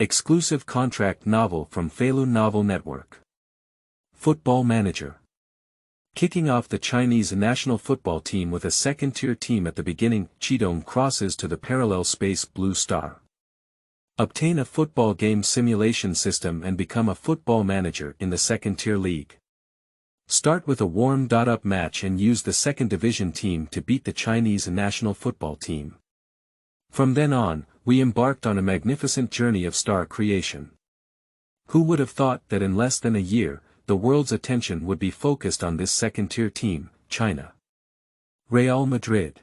Exclusive contract novel from Feilu Novel Network. Football Manager. Kicking off the Chinese national football team with a second-tier team at the beginning, Qidong crosses to the parallel space Blue Star. Obtain a football game simulation system and become a football manager in the second-tier league. Start with a warm-up match and use the second division team to beat the Chinese national football team. From then on, we embarked on a magnificent journey of star creation. Who would have thought that in less than a year, the world's attention would be focused on this second-tier team, China? Real Madrid.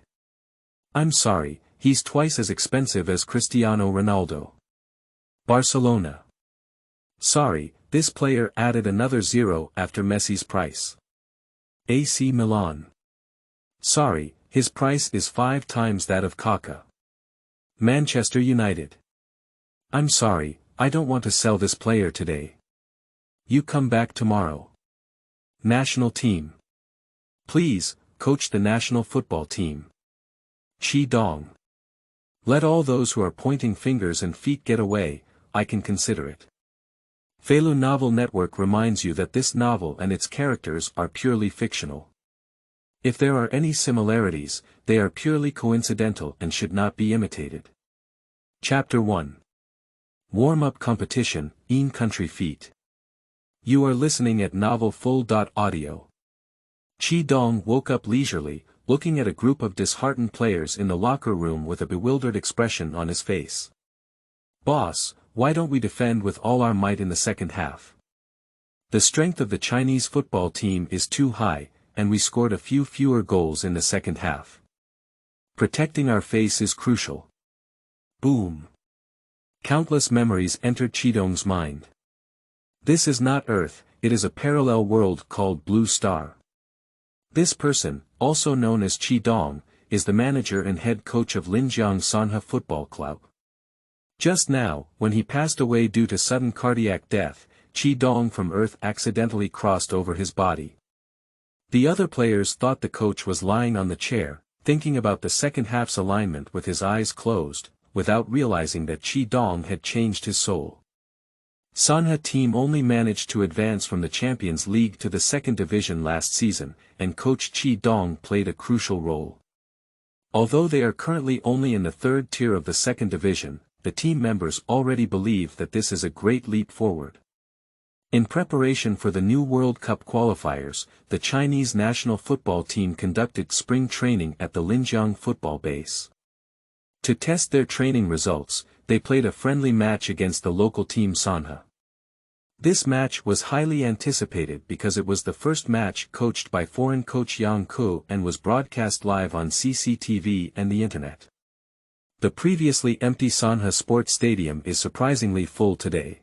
I'm sorry, he's twice as expensive as Cristiano Ronaldo. Barcelona. Sorry, this player added another zero after Messi's price. AC Milan. Sorry, his price is 5 times that of Kaká. Manchester United. I'm sorry, I don't want to sell this player today. You come back tomorrow. National team. Please, coach the national football team. Qidong. Let all those who are pointing fingers and feet get away, I can consider it. Feilu Novel Network reminds you that this novel and its characters are purely fictional. If there are any similarities, they are purely coincidental and should not be imitated. Chapter 1. Warm-up competition, in country feet. You are listening at Novel Full.audio. Qidong woke up leisurely, looking at a group of disheartened players in the locker room with a bewildered expression on his face. Boss, why don't we defend with all our might in the second half? The strength of the Chinese football team is too high, and we scored a few fewer goals in the second half. Protecting our face is crucial. Boom. Countless memories entered Qidong's mind. This is not Earth, it is a parallel world called Blue Star. This person, also known as Qidong, is the manager and head coach of Linjiang Sanhe Football Club. Just now, when he passed away due to sudden cardiac death, Qidong from Earth accidentally crossed over his body. The other players thought the coach was lying on the chair, thinking about the second half's alignment with his eyes closed, without realizing that Qidong had changed his soul. Sanhe team only managed to advance from the Champions League to the second division last season, and coach Qidong played a crucial role. Although they are currently only in the third tier of the second division, the team members already believe that this is a great leap forward. In preparation for the new World Cup qualifiers, the Chinese national football team conducted spring training at the Linjiang football base. To test their training results, they played a friendly match against the local team Sanhe. This match was highly anticipated because it was the first match coached by foreign coach Yang Ku and was broadcast live on CCTV and the internet. The previously empty Sanhe Sports Stadium is surprisingly full today.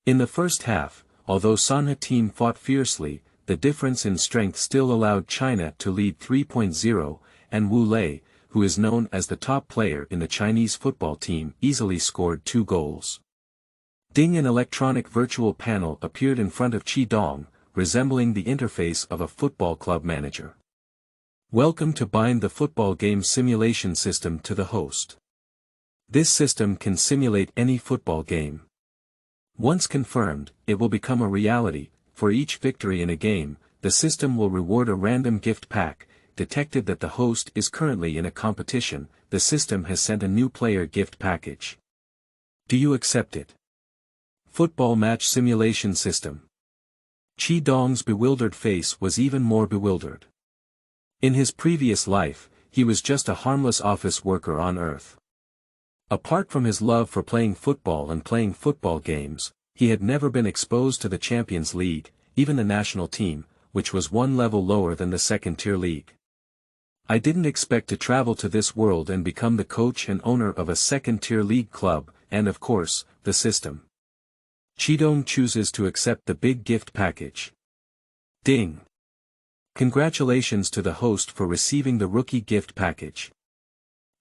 In the first half, although Sanhe team fought fiercely, the difference in strength still allowed China to lead 3-0, and Wu Lei, who is known as the top player in the Chinese football team, easily scored 2 goals. Ding, an electronic virtual panel appeared in front of Qidong, resembling the interface of a football club manager. Welcome to bind the football game simulation system to the host. This system can simulate any football game. Once confirmed, it will become a reality. For each victory in a game, the system will reward a random gift pack. Detected that the host is currently in a competition, the system has sent a new player gift package. Do you accept it? Football match simulation system. Qidong's bewildered face was even more bewildered. In his previous life, he was just a harmless office worker on Earth. Apart from his love for playing football and playing football games, he had never been exposed to the Champions League, even the national team, which was one level lower than the second-tier league. I didn't expect to travel to this world and become the coach and owner of a second-tier league club, and of course, the system. Qidong chooses to accept the big gift package. Ding! Congratulations to the host for receiving the rookie gift package.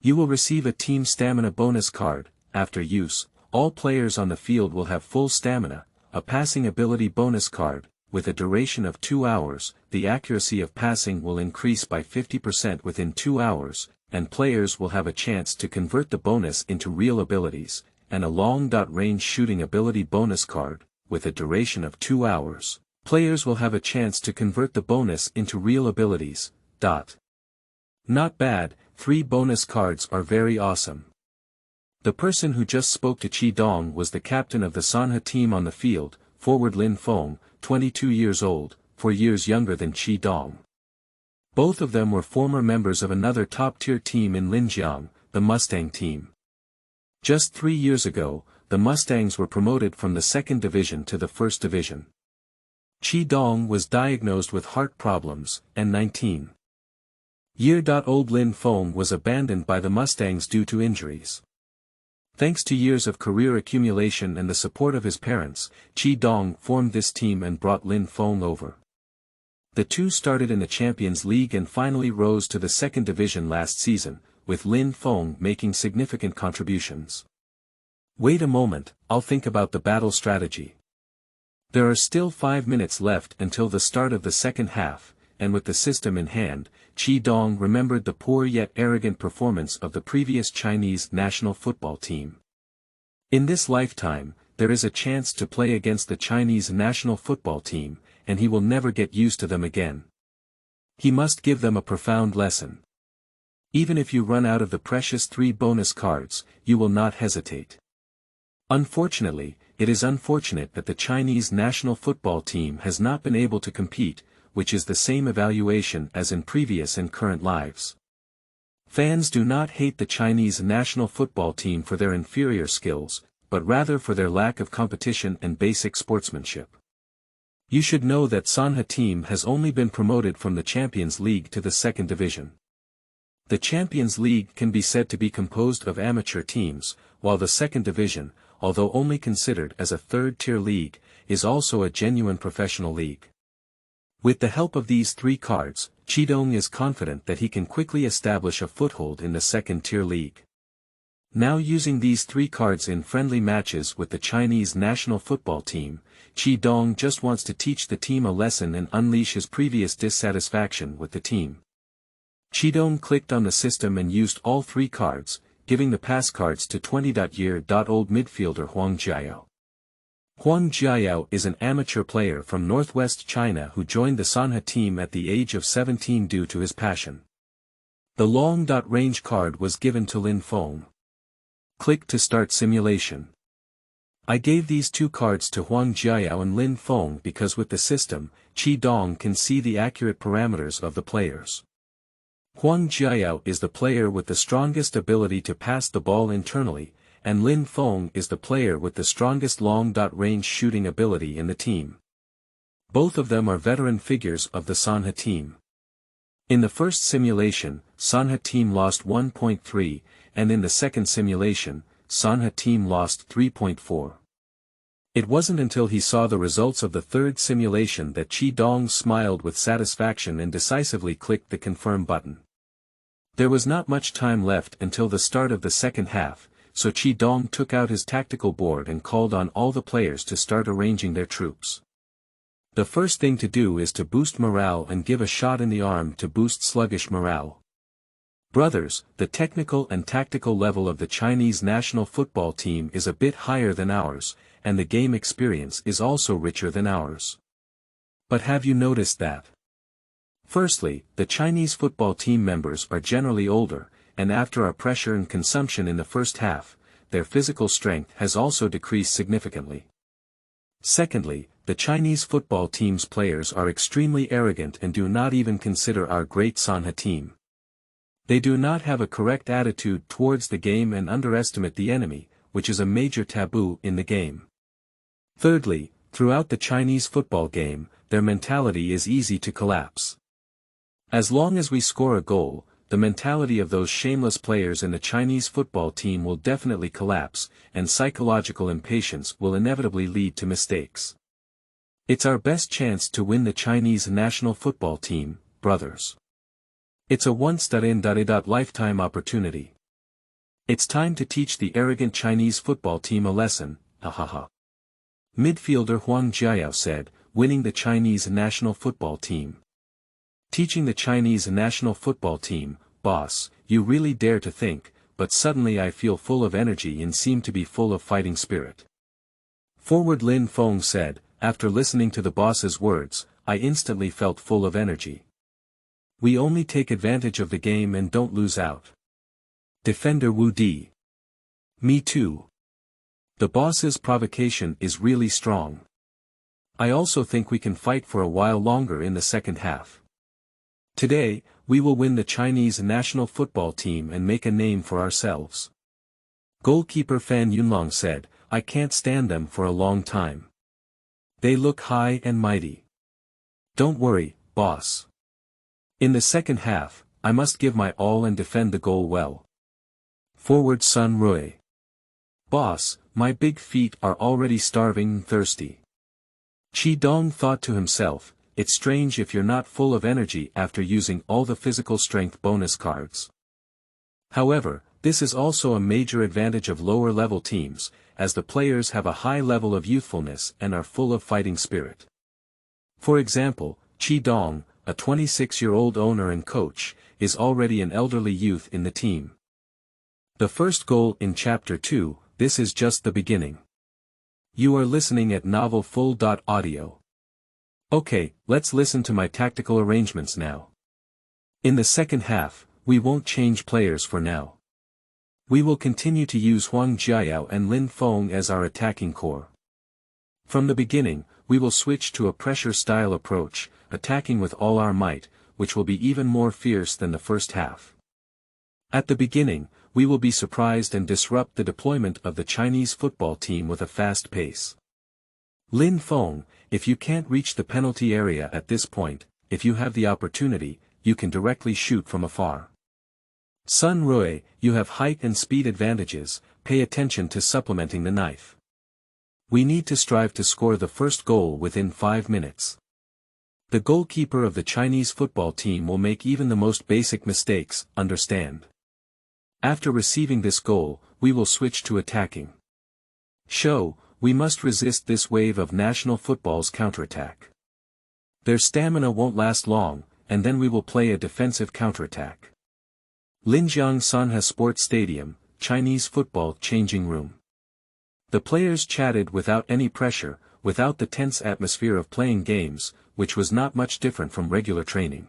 You will receive a team stamina bonus card. After use, all players on the field will have full stamina, a passing ability bonus card. With a duration of 2 hours, the accuracy of passing will increase by 50% within 2 hours, and players will have a chance to convert the bonus into real abilities, and a long-range shooting ability bonus card, with a duration of 2 hours. Players will have a chance to convert the bonus into real abilities. Not bad, 3 bonus cards are very awesome. The person who just spoke to Qidong was the captain of the Sanha team on the field, forward Lin Feng, 22 years old, 4 years younger than Qidong. Both of them were former members of another top-tier team in Linjiang, the Mustang team. Just 3 years ago, the Mustangs were promoted from the 2nd division to the 1st division. Qidong was diagnosed with heart problems, and 19-year-old Lin Feng was abandoned by the Mustangs due to injuries. Thanks to years of career accumulation and the support of his parents, Qidong formed this team and brought Lin Feng over. The two started in the Champions League and finally rose to the 2nd division last season, with Lin Feng making significant contributions. Wait a moment, I'll think about the battle strategy. There are still 5 minutes left until the start of the second half, and with the system in hand, Qidong remembered the poor yet arrogant performance of the previous Chinese national football team. In this lifetime, there is a chance to play against the Chinese national football team, and he will never get used to them again. He must give them a profound lesson. Even if you run out of the precious 3 bonus cards, you will not hesitate. Unfortunately, it is unfortunate that the Chinese national football team has not been able to compete, which is the same evaluation as in previous and current lives. Fans do not hate the Chinese national football team for their inferior skills, but rather for their lack of competition and basic sportsmanship. You should know that Sanha team has only been promoted from the Champions League to the 2nd division. The Champions League can be said to be composed of amateur teams, while the 2nd division, although only considered as a 3rd-tier league, is also a genuine professional league. With the help of these 3 cards, Qidong is confident that he can quickly establish a foothold in the 2nd-tier league. Now using these 3 cards in friendly matches with the Chinese national football team, Qidong just wants to teach the team a lesson and unleash his previous dissatisfaction with the team. Qidong clicked on the system and used all 3 cards, giving the pass cards to 20-year-old midfielder Huang Jiayao. Huang Jiayao is an amateur player from northwest China who joined the Sanha team at the age of 17 due to his passion. The long-range card was given to Lin Feng. Click to start simulation. I gave these 2 cards to Huang Jiayao and Lin Feng because with the system, Qidong can see the accurate parameters of the players. Huang Jiayao is the player with the strongest ability to pass the ball internally, and Lin Feng is the player with the strongest long-range shooting ability in the team. Both of them are veteran figures of the Sanha team. In the first simulation, Sanha team lost 1.3, and in the second simulation, Sanha team lost 3.4. It wasn't until he saw the results of the third simulation that Qidong smiled with satisfaction and decisively clicked the confirm button. There was not much time left until the start of the second half, so Qidong took out his tactical board and called on all the players to start arranging their troops. The first thing to do is to boost morale and give a shot in the arm to boost sluggish morale. Brothers, the technical and tactical level of the Chinese national football team is a bit higher than ours, and the game experience is also richer than ours. But have you noticed that? Firstly, the Chinese football team members are generally older, and after our pressure and consumption in the first half, their physical strength has also decreased significantly. Secondly, the Chinese football team's players are extremely arrogant and do not even consider our great Sanha team. They do not have a correct attitude towards the game and underestimate the enemy, which is a major taboo in the game. Thirdly, throughout the Chinese football game, their mentality is easy to collapse. As long as we score a goal, the mentality of those shameless players in the Chinese football team will definitely collapse, and psychological impatience will inevitably lead to mistakes. It's our best chance to win the Chinese national football team, brothers. It's a once-in-a-lifetime opportunity. It's time to teach the arrogant Chinese football team a lesson, ahaha. Midfielder Huang Jiayao said, winning the Chinese national football team. Teaching the Chinese national football team, boss, you really dare to think, but suddenly I feel full of energy and seem to be full of fighting spirit. Forward Lin Feng said, after listening to the boss's words, I instantly felt full of energy. We only take advantage of the game and don't lose out. Defender Wu Di. Me too. The boss's provocation is really strong. I also think we can fight for a while longer in the second half. Today, we will win the Chinese national football team and make a name for ourselves. Goalkeeper Fan Yunlong said, I can't stand them for a long time. They look high and mighty. Don't worry, boss. In the second half, I must give my all and defend the goal well. Forward Sun Rui. Boss, my big feet are already starving and thirsty. Qidong thought to himself, it's strange if you're not full of energy after using all the physical strength bonus cards. However, this is also a major advantage of lower-level teams, as the players have a high level of youthfulness and are full of fighting spirit. For example, Qidong, a 26-year-old owner and coach, is already an elderly youth in the team. The first goal in Chapter 2, this is just the beginning. You are listening at Novel Full.audio. Okay, let's listen to my tactical arrangements now. In the second half, we won't change players for now. We will continue to use Huang Jiayao and Lin Feng as our attacking core. From the beginning, we will switch to a pressure-style approach, attacking with all our might, which will be even more fierce than the first half. At the beginning, we will be surprised and disrupt the deployment of the Chinese football team with a fast pace. Lin Feng, if you can't reach the penalty area at this point, if you have the opportunity, you can directly shoot from afar. Sun Rui, you have height and speed advantages, pay attention to supplementing the knife. We need to strive to score the first goal within 5 minutes. The goalkeeper of the Chinese football team will make even the most basic mistakes, understand? After receiving this goal, we will switch to attacking. We must resist this wave of national football's counterattack. Their stamina won't last long, and then we will play a defensive counterattack. Linjiang Sanha Sports Stadium, Chinese football changing room. The players chatted without any pressure, without the tense atmosphere of playing games, which was not much different from regular training.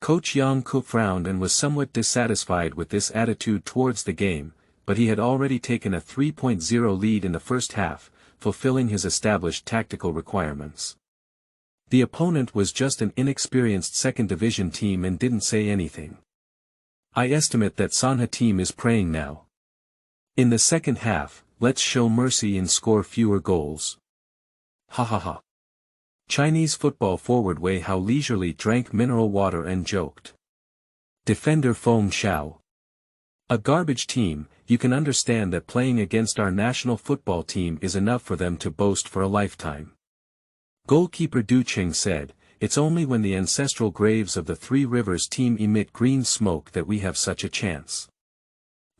Coach Yang Ku frowned and was somewhat dissatisfied with this attitude towards the game, but he had already taken a 3.0 lead in the first half, fulfilling his established tactical requirements. The opponent was just an inexperienced second division team and didn't say anything. I estimate that Sanha team is praying now. In the second half, let's show mercy and score fewer goals. Ha ha ha. Chinese football forward Wei Hao leisurely drank mineral water and joked. Defender Feng Xiao. A garbage team, you can understand that playing against our national football team is enough for them to boast for a lifetime. Goalkeeper Du Qing said, it's only when the ancestral graves of the Three Rivers team emit green smoke that we have such a chance.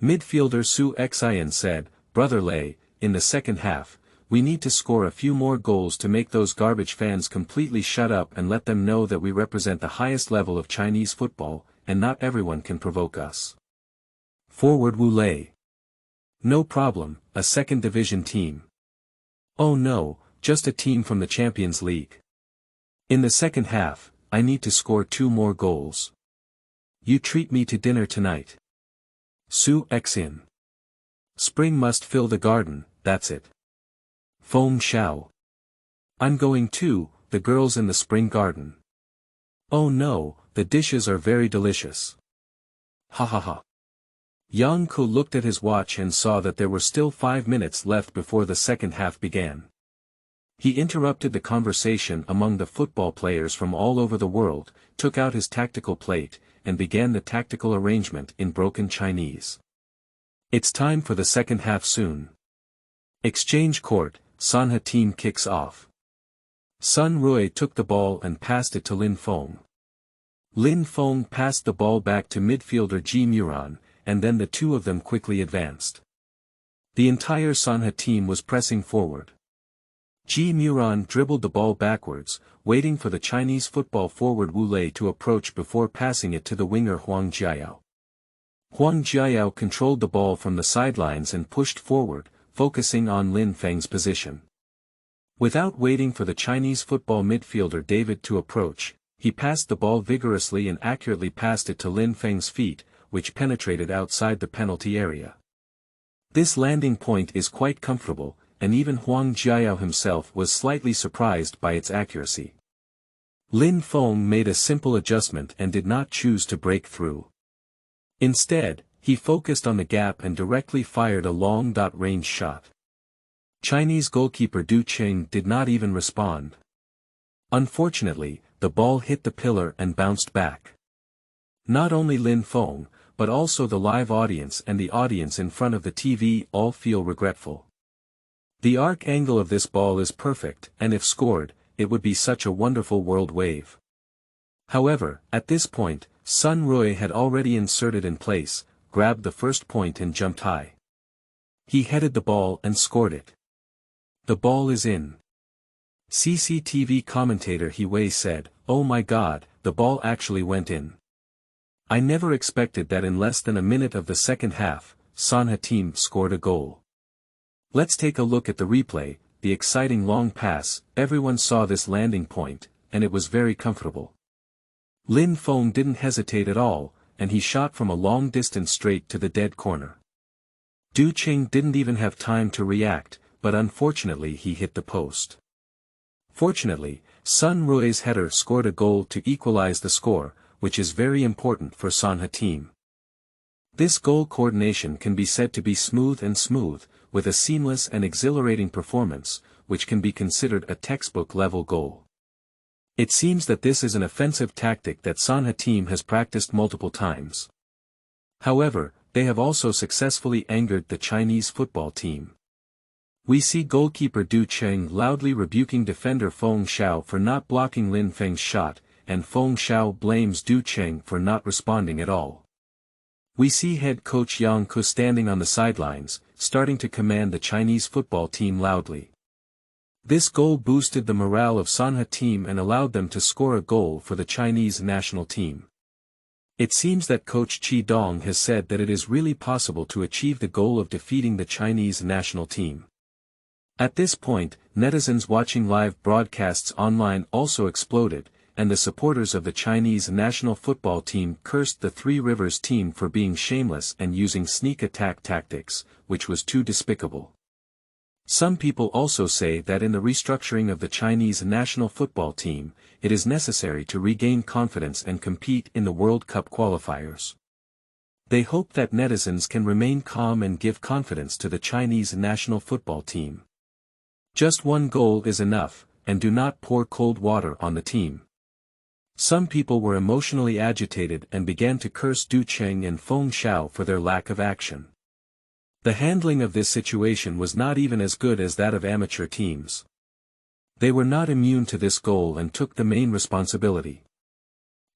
Midfielder Su Xian said, Brother Lei, in the second half, we need to score a few more goals to make those garbage fans completely shut up and let them know that we represent the highest level of Chinese football, and not everyone can provoke us. Forward Wu Lei. No problem, a second division team. Oh no, just a team from the Champions League. In the second half, I need to score 2 more goals. You treat me to dinner tonight. Su Xian. Spring must fill the garden, that's it. Feng Xiao. I'm going too, the girls in the spring garden. Oh no, the dishes are very delicious. Ha ha ha. Yang Ku looked at his watch and saw that there were still 5 minutes left before the second half began. He interrupted the conversation among the football players from all over the world, took out his tactical plate, and began the tactical arrangement in broken Chinese. It's time for the second half soon. Exchange court, Sanha team kicks off. Sun Rui took the ball and passed it to Lin Feng. Lin Feng passed the ball back to midfielder Ji Muran, and then the two of them quickly advanced. The entire Sanha team was pressing forward. Ji Muran dribbled the ball backwards, waiting for the Chinese football forward Wu Lei to approach before passing it to the winger Huang Jiayao. Huang Jiayao controlled the ball from the sidelines and pushed forward, focusing on Lin Feng's position. Without waiting for the Chinese football midfielder David to approach, he passed the ball vigorously and accurately passed it to Lin Feng's feet, which penetrated outside the penalty area. This landing point is quite comfortable, and even Huang Jiayao himself was slightly surprised by its accuracy. Lin Feng made a simple adjustment and did not choose to break through. Instead, he focused on the gap and directly fired a long-range shot. Chinese goalkeeper Du Qing did not even respond. Unfortunately, the ball hit the pillar and bounced back. Not only Lin Feng, but also the live audience and the audience in front of the TV all feel regretful. The arc angle of this ball is perfect, and if scored, it would be such a wonderful world wave. However, at this point, Sun Rui had already inserted in place, grabbed the first point and jumped high. He headed the ball and scored it. The ball is in. CCTV commentator He Wei said, "Oh my God, the ball actually went in. I never expected that in less than a minute of the second half, Son Ha-Team scored a goal." Let's take a look at the replay, the exciting long pass. Everyone saw this landing point, and it was very comfortable. Lin Feng didn't hesitate at all, and he shot from a long distance straight to the dead corner. Du Qing didn't even have time to react, but unfortunately he hit the post. Fortunately, Sun Rui's header scored a goal to equalize the score, which is very important for Son Ha-Team. This goal coordination can be said to be smooth, with a seamless and exhilarating performance, which can be considered a textbook-level goal. It seems that this is an offensive tactic that Son Ha-Team has practiced multiple times. However, they have also successfully angered the Chinese football team. We see goalkeeper Du Qing loudly rebuking defender Feng Xiao for not blocking Lin Feng's shot, and Feng Xiao blames Du Qing for not responding at all. We see head coach Yang Ku standing on the sidelines, starting to command the Chinese football team loudly. This goal boosted the morale of Son Ha-Team and allowed them to score a goal for the Chinese national team. It seems that coach Qidong has said that it is really possible to achieve the goal of defeating the Chinese national team. At this point, netizens watching live broadcasts online also exploded, and the supporters of the Chinese national football team cursed the Three Rivers team for being shameless and using sneak attack tactics, which was too despicable. Some people also say that in the restructuring of the Chinese national football team, it is necessary to regain confidence and compete in the World Cup qualifiers. They hope that netizens can remain calm and give confidence to the Chinese national football team. Just one goal is enough, and do not pour cold water on the team. Some people were emotionally agitated and began to curse Du Qing and Feng Xiao for their lack of action. The handling of this situation was not even as good as that of amateur teams. They were not immune to this goal and took the main responsibility.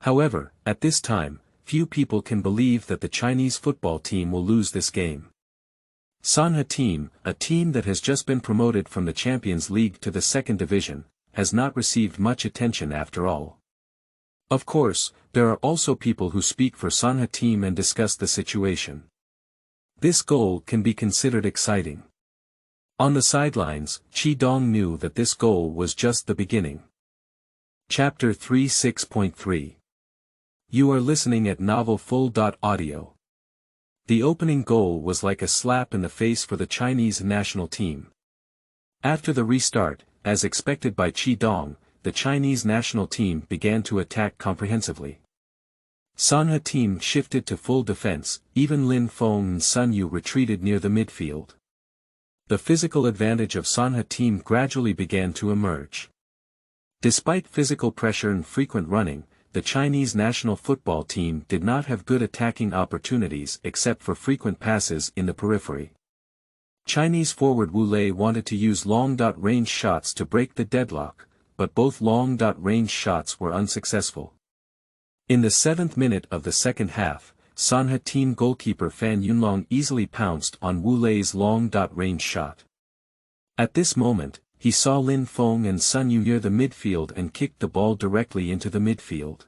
However, at this time, few people can believe that the Chinese football team will lose this game. Son Ha-Team, a team that has just been promoted from the Champions League to the second division, has not received much attention after all. Of course, there are also people who speak for Son Ha-Team and discuss the situation. This goal can be considered exciting. On the sidelines, Qidong knew that this goal was just the beginning. Chapter 36.3. You are listening at novelfull.audio. The opening goal was like a slap in the face for the Chinese national team. After the restart, as expected by Qidong, the Chinese national team began to attack comprehensively. Son Ha-Team shifted to full defense, even Lin Feng and Sun Yu retreated near the midfield. The physical advantage of Son Ha-Team gradually began to emerge. Despite physical pressure and frequent running, the Chinese national football team did not have good attacking opportunities except for frequent passes in the periphery. Chinese forward Wu Lei wanted to use long-range shots to break the deadlock, but both long-range shots were unsuccessful. In the 7th minute of the second half, Son Ha-Team goalkeeper Fan Yunlong easily pounced on Wu Lei's long-range shot. At this moment, he saw Lin Feng and Sun Yu near the midfield and kicked the ball directly into the midfield.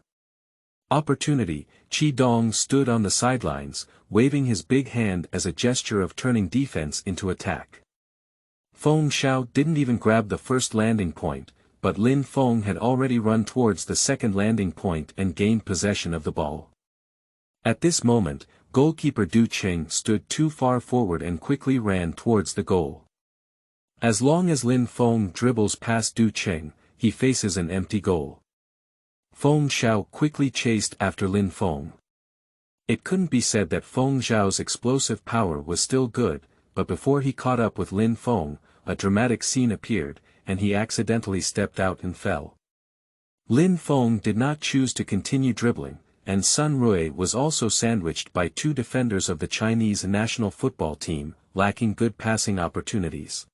Opportunity. Qidong stood on the sidelines, waving his big hand as a gesture of turning defense into attack. Feng Xiao didn't even grab the first landing point, but Lin Feng had already run towards the second landing point and gained possession of the ball. At this moment, goalkeeper Du Cheng stood too far forward and quickly ran towards the goal. As long as Lin Feng dribbles past Du Cheng, he faces an empty goal. Feng Xiao quickly chased after Lin Feng. It couldn't be said that Feng Xiao's explosive power was still good, but before he caught up with Lin Feng, a dramatic scene appeared, and he accidentally stepped out and fell. Lin Feng did not choose to continue dribbling, and Sun Rui was also sandwiched by two defenders of the Chinese national football team, lacking good passing opportunities.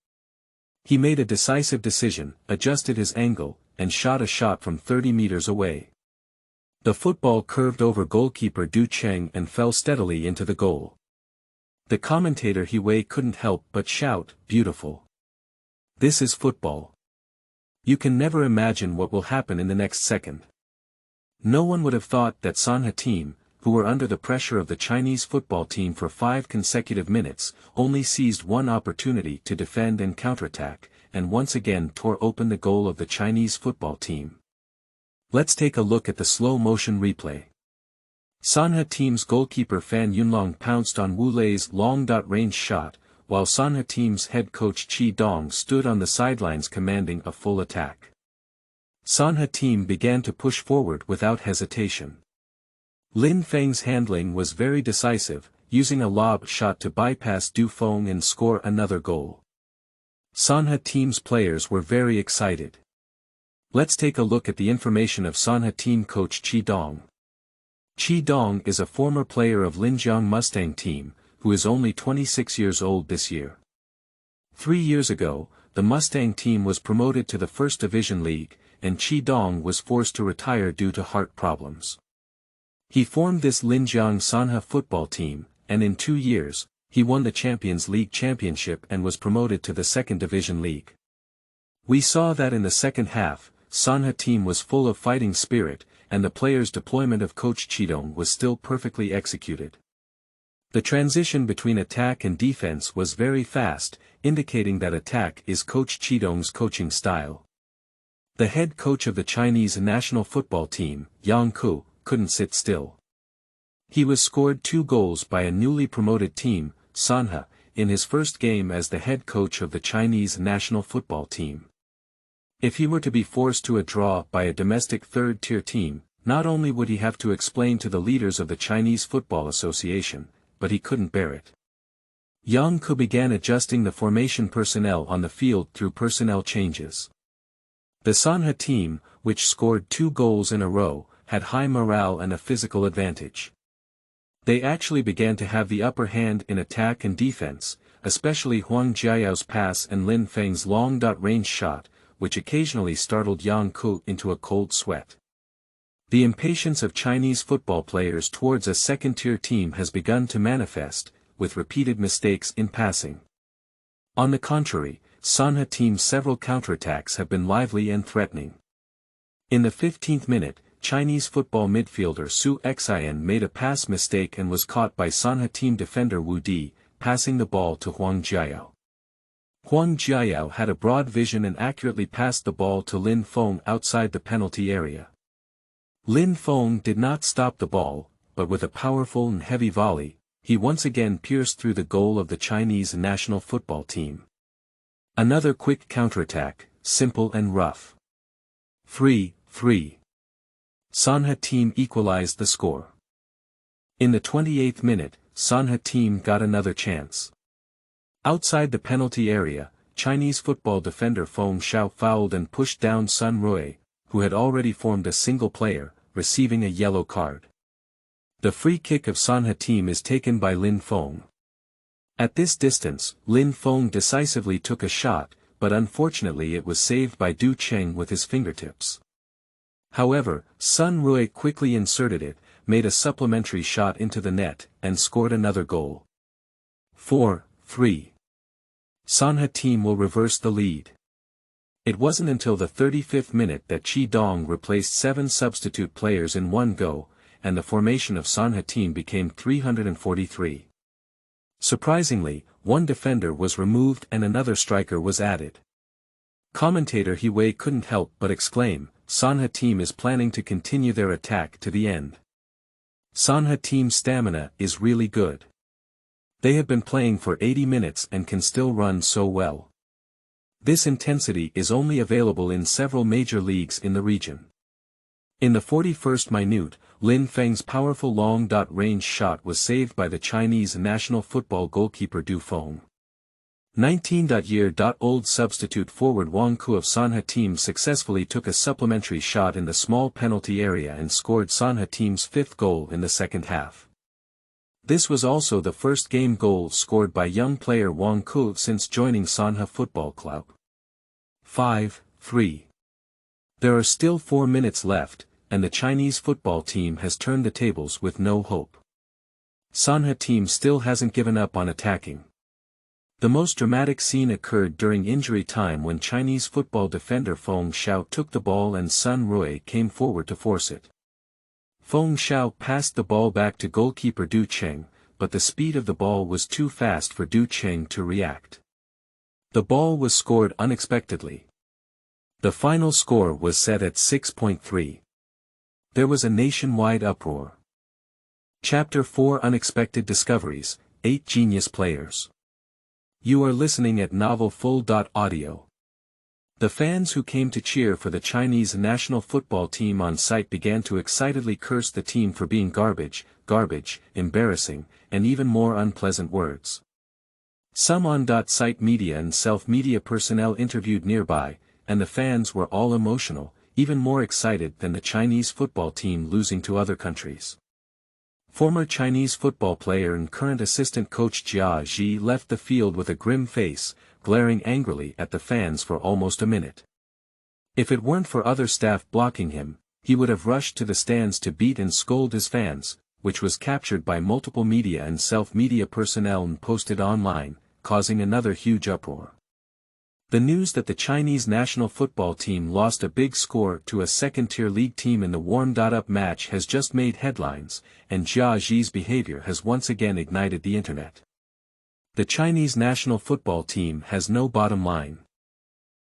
He made a decisive decision, adjusted his angle, and shot a shot from 30 meters away. The football curved over goalkeeper Du Cheng and fell steadily into the goal. The commentator He Wei couldn't help but shout, "Beautiful. This is football. You can never imagine what will happen in the next second." No one would have thought that Sanha team, who were under the pressure of the Chinese football team for 5 consecutive minutes, only seized one opportunity to defend and counterattack, and once again tore open the goal of the Chinese football team. Let's take a look at the slow-motion replay. Sanha team's goalkeeper Fan Yunlong pounced on Wu Lei's long-range shot, while Sanha team's head coach Qidong stood on the sidelines commanding a full attack. Sanha team began to push forward without hesitation. Lin Feng's handling was very decisive, using a lob shot to bypass Du Feng and score another goal. Sanha team's players were very excited. Let's take a look at the information of Sanha team coach Qidong. Qidong is a former player of Linjiang Mustang team, who is only 26 years old this year. 3 years ago, the Mustang team was promoted to the First Division League, and Qidong was forced to retire due to heart problems. He formed this Linjiang Sanha football team, and in 2 years, he won the Champions League championship and was promoted to the Second Division League. We saw that in the second half, Sanha team was full of fighting spirit, and the players' deployment of coach Qidong was still perfectly executed. The transition between attack and defense was very fast, indicating that attack is coach Qidong's coaching style. The head coach of the Chinese national football team, Yang Ku, couldn't sit still. He was scored 2 goals by a newly promoted team, Sanha, in his first game as the head coach of the Chinese national football team. If he were to be forced to a draw by a domestic third-tier team, not only would he have to explain to the leaders of the Chinese Football Association, but he couldn't bear it. Yang Ku began adjusting the formation personnel on the field through personnel changes. The Sanha team, which scored 2 goals in a row, had high morale and a physical advantage. They actually began to have the upper hand in attack and defense, especially Huang Jiao's pass and Lin Feng's long-range shot, which occasionally startled Yang Ku into a cold sweat. The impatience of Chinese football players towards a second-tier team has begun to manifest, with repeated mistakes in passing. On the contrary, Sanha team's several counterattacks have been lively and threatening. In the 15th minute, Chinese football midfielder Su Xian made a pass mistake and was caught by Sanha team defender Wu Di, passing the ball to Huang Jiao. Huang Jiao had a broad vision and accurately passed the ball to Lin Feng outside the penalty area. Lin Feng did not stop the ball, but with a powerful and heavy volley, he once again pierced through the goal of the Chinese national football team. Another quick counterattack, simple and rough. 3-3. Sanha team equalized the score. In the 28th minute, Sanha team got another chance. Outside the penalty area, Chinese football defender Feng Xiao fouled and pushed down Sun Rui, who had already formed a single player, receiving a yellow card. The free kick of Sanha team is taken by Lin Feng. At this distance, Lin Feng decisively took a shot, but unfortunately it was saved by Du Cheng with his fingertips. However, Sun Rui quickly inserted it, made a supplementary shot into the net, and scored another goal. 4-3. Sanha team will reverse the lead. It wasn't until the 35th minute that Qidong replaced 7 substitute players in one go, and the formation of Sanha team became 343. Surprisingly, one defender was removed and another striker was added. Commentator He Wei couldn't help but exclaim, "Sanha team is planning to continue their attack to the end. Sanha team's stamina is really good. They have been playing for 80 minutes and can still run so well. This intensity is only available in several major leagues in the region." In the 41st minute, Lin Feng's powerful long-range shot was saved by the Chinese national football goalkeeper Du Feng. 19-year-old substitute forward Wang Ku of Sanha team successfully took a supplementary shot in the small penalty area and scored Sanha team's fifth goal in the second half. This was also the first game goal scored by young player Wang Ku since joining Sanha Football Club. 5-3. There are still 4 minutes left, and the Chinese football team has turned the tables with no hope. Sanha team still hasn't given up on attacking. The most dramatic scene occurred during injury time when Chinese football defender Feng Xiao took the ball and Sun Rui came forward to force it. Feng Xiao passed the ball back to goalkeeper Du Cheng, but the speed of the ball was too fast for Du Cheng to react. The ball was scored unexpectedly. The final score was set at 6.3. There was a nationwide uproar. Chapter 4 Unexpected Discoveries, 8 Genius Players. You are listening at novelfull.audio. The fans who came to cheer for the Chinese national football team on site began to excitedly curse the team for being garbage, embarrassing, and even more unpleasant words. Some on-site media and self-media personnel interviewed nearby, and the fans were all emotional, even more excited than the Chinese football team losing to other countries. Former Chinese football player and current assistant coach Jia Ji left the field with a grim face, glaring angrily at the fans for almost a minute. If it weren't for other staff blocking him, he would have rushed to the stands to beat and scold his fans, which was captured by multiple media and self-media personnel and posted online, causing another huge uproar. The news that the Chinese national football team lost a big score to a second-tier league team in the warmed-up match has just made headlines, and Jia Ji's behavior has once again ignited the internet. The Chinese national football team has no bottom line.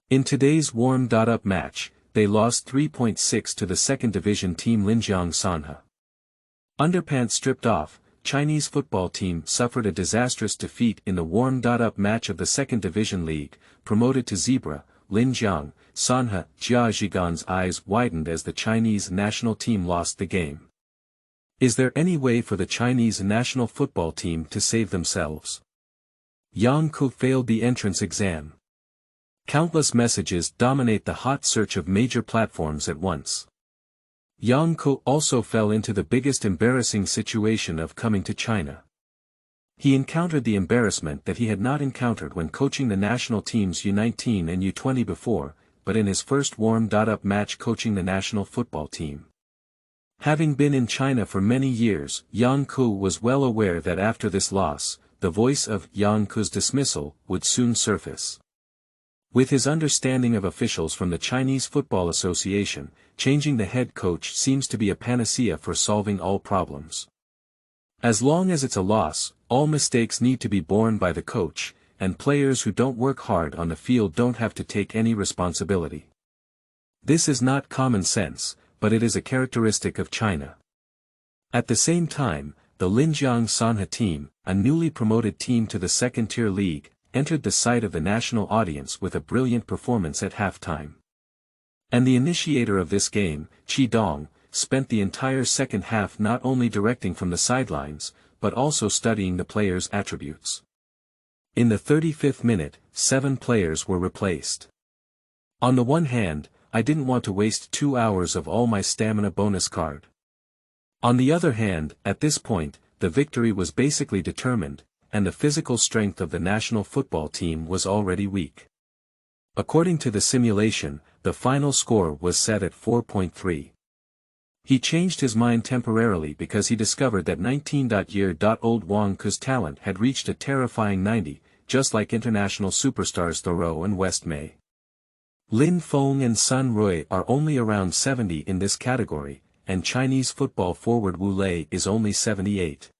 In today's warmed-up match, they lost 3.6 to the second division team Linjiang Sanha. Underpants stripped off, Chinese football team suffered a disastrous defeat in the warmed-up match of the second division league, promoted to Zebra, Linjiang, Sanha. Jia Zhigan's eyes widened as the Chinese national team lost the game. Is there any way for the Chinese national football team to save themselves? Yang Ku failed the entrance exam. Countless messages dominate the hot search of major platforms at once. Yang Ku also fell into the biggest embarrassing situation of coming to China. He encountered the embarrassment that he had not encountered when coaching the national teams U19 and U20 before, but in his first warmed-up match coaching the national football team. Having been in China for many years, Yang Ku was well aware that after this loss, the voice of Yang Ku's dismissal would soon surface. With his understanding of officials from the Chinese Football Association, changing the head coach seems to be a panacea for solving all problems. As long as it's a loss, all mistakes need to be borne by the coach, and players who don't work hard on the field don't have to take any responsibility. This is not common sense, but it is a characteristic of China. At the same time, the Linjiang Sanha team, a newly promoted team to the second-tier league, entered the sight of the national audience with a brilliant performance at halftime. And the initiator of this game, Qidong, spent the entire second half not only directing from the sidelines, but also studying the players' attributes. In the 35th minute, 7 players were replaced. On the one hand, I didn't want to waste 2 hours of all my stamina bonus card. On the other hand, at this point, the victory was basically determined, and the physical strength of the national football team was already weak. According to the simulation, the final score was set at 4.3. He changed his mind temporarily because he discovered that 19-year-old Wang Ku's talent had reached a terrifying 90, just like international superstars Thoreau and West May. Lin Feng and Sun Rui are only around 70 in this category, and Chinese football forward Wu Lei is only 78.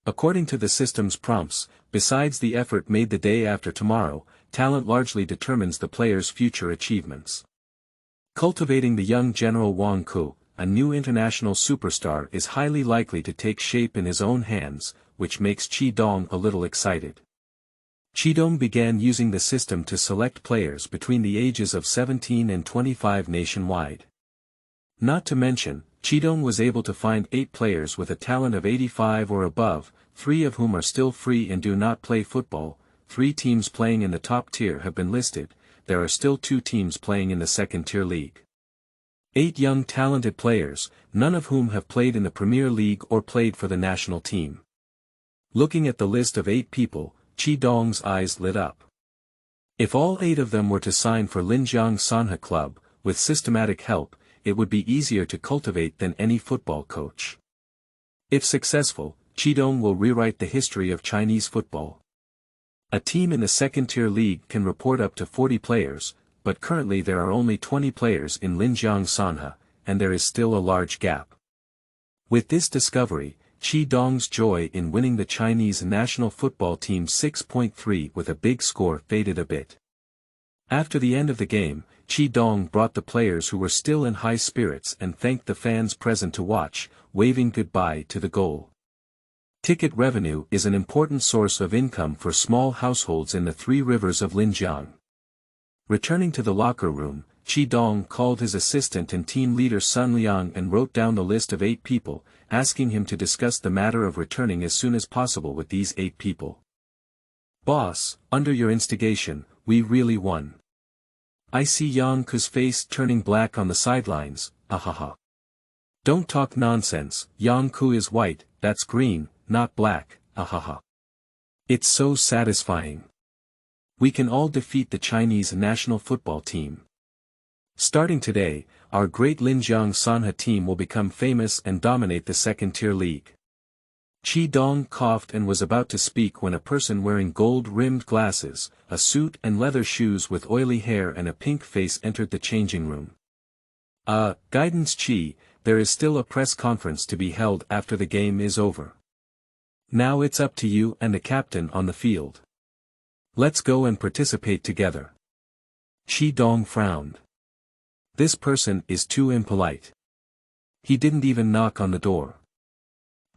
According to the system's prompts, besides the effort made the day after tomorrow, talent largely determines the player's future achievements. Cultivating the young General Wang Ku, a new international superstar, is highly likely to take shape in his own hands, which makes Qidong a little excited. Qidong began using the system to select players between the ages of 17 and 25 nationwide. Not to mention, Qidong was able to find 8 players with a talent of 85 or above, 3 of whom are still free and do not play football. 3 teams playing in the top tier have been listed. There are still 2 teams playing in the second-tier league. 8 young talented players, none of whom have played in the Premier League or played for the national team. Looking at the list of 8 people, Qidong's eyes lit up. If all 8 of them were to sign for Linjiang Sanhe Club, with systematic help, it would be easier to cultivate than any football coach. If successful, Qidong will rewrite the history of Chinese football. A team in the second-tier league can report up to 40 players, but currently there are only 20 players in Linjiang Sanhe, and there is still a large gap. With this discovery, Qidong's joy in winning the Chinese national football team 6.3 with a big score faded a bit. After the end of the game, Qidong brought the players who were still in high spirits and thanked the fans present to watch, waving goodbye to the goal. Ticket revenue is an important source of income for small households in the 3 rivers of Linjiang. Returning to the locker room, Qidong called his assistant and team leader Sun Liang and wrote down the list of 8 people, asking him to discuss the matter of returning as soon as possible with these 8 people. "Boss, under your instigation, we really won. I see Yang Ku's face turning black on the sidelines, ahaha. Don't talk nonsense, Yang Ku is white, that's green, not black, ahaha. It's so satisfying. We can all defeat the Chinese national football team. Starting today, our great Linjiang Sanhe team will become famous and dominate the second-tier league." Qidong coughed and was about to speak when a person wearing gold-rimmed glasses, a suit and leather shoes with oily hair and a pink face entered the changing room. Guidance Qi, there is still a press conference to be held after the game is over. Now it's up to you and the captain on the field. Let's go and participate together." Qidong frowned. This person is too impolite. He didn't even knock on the door.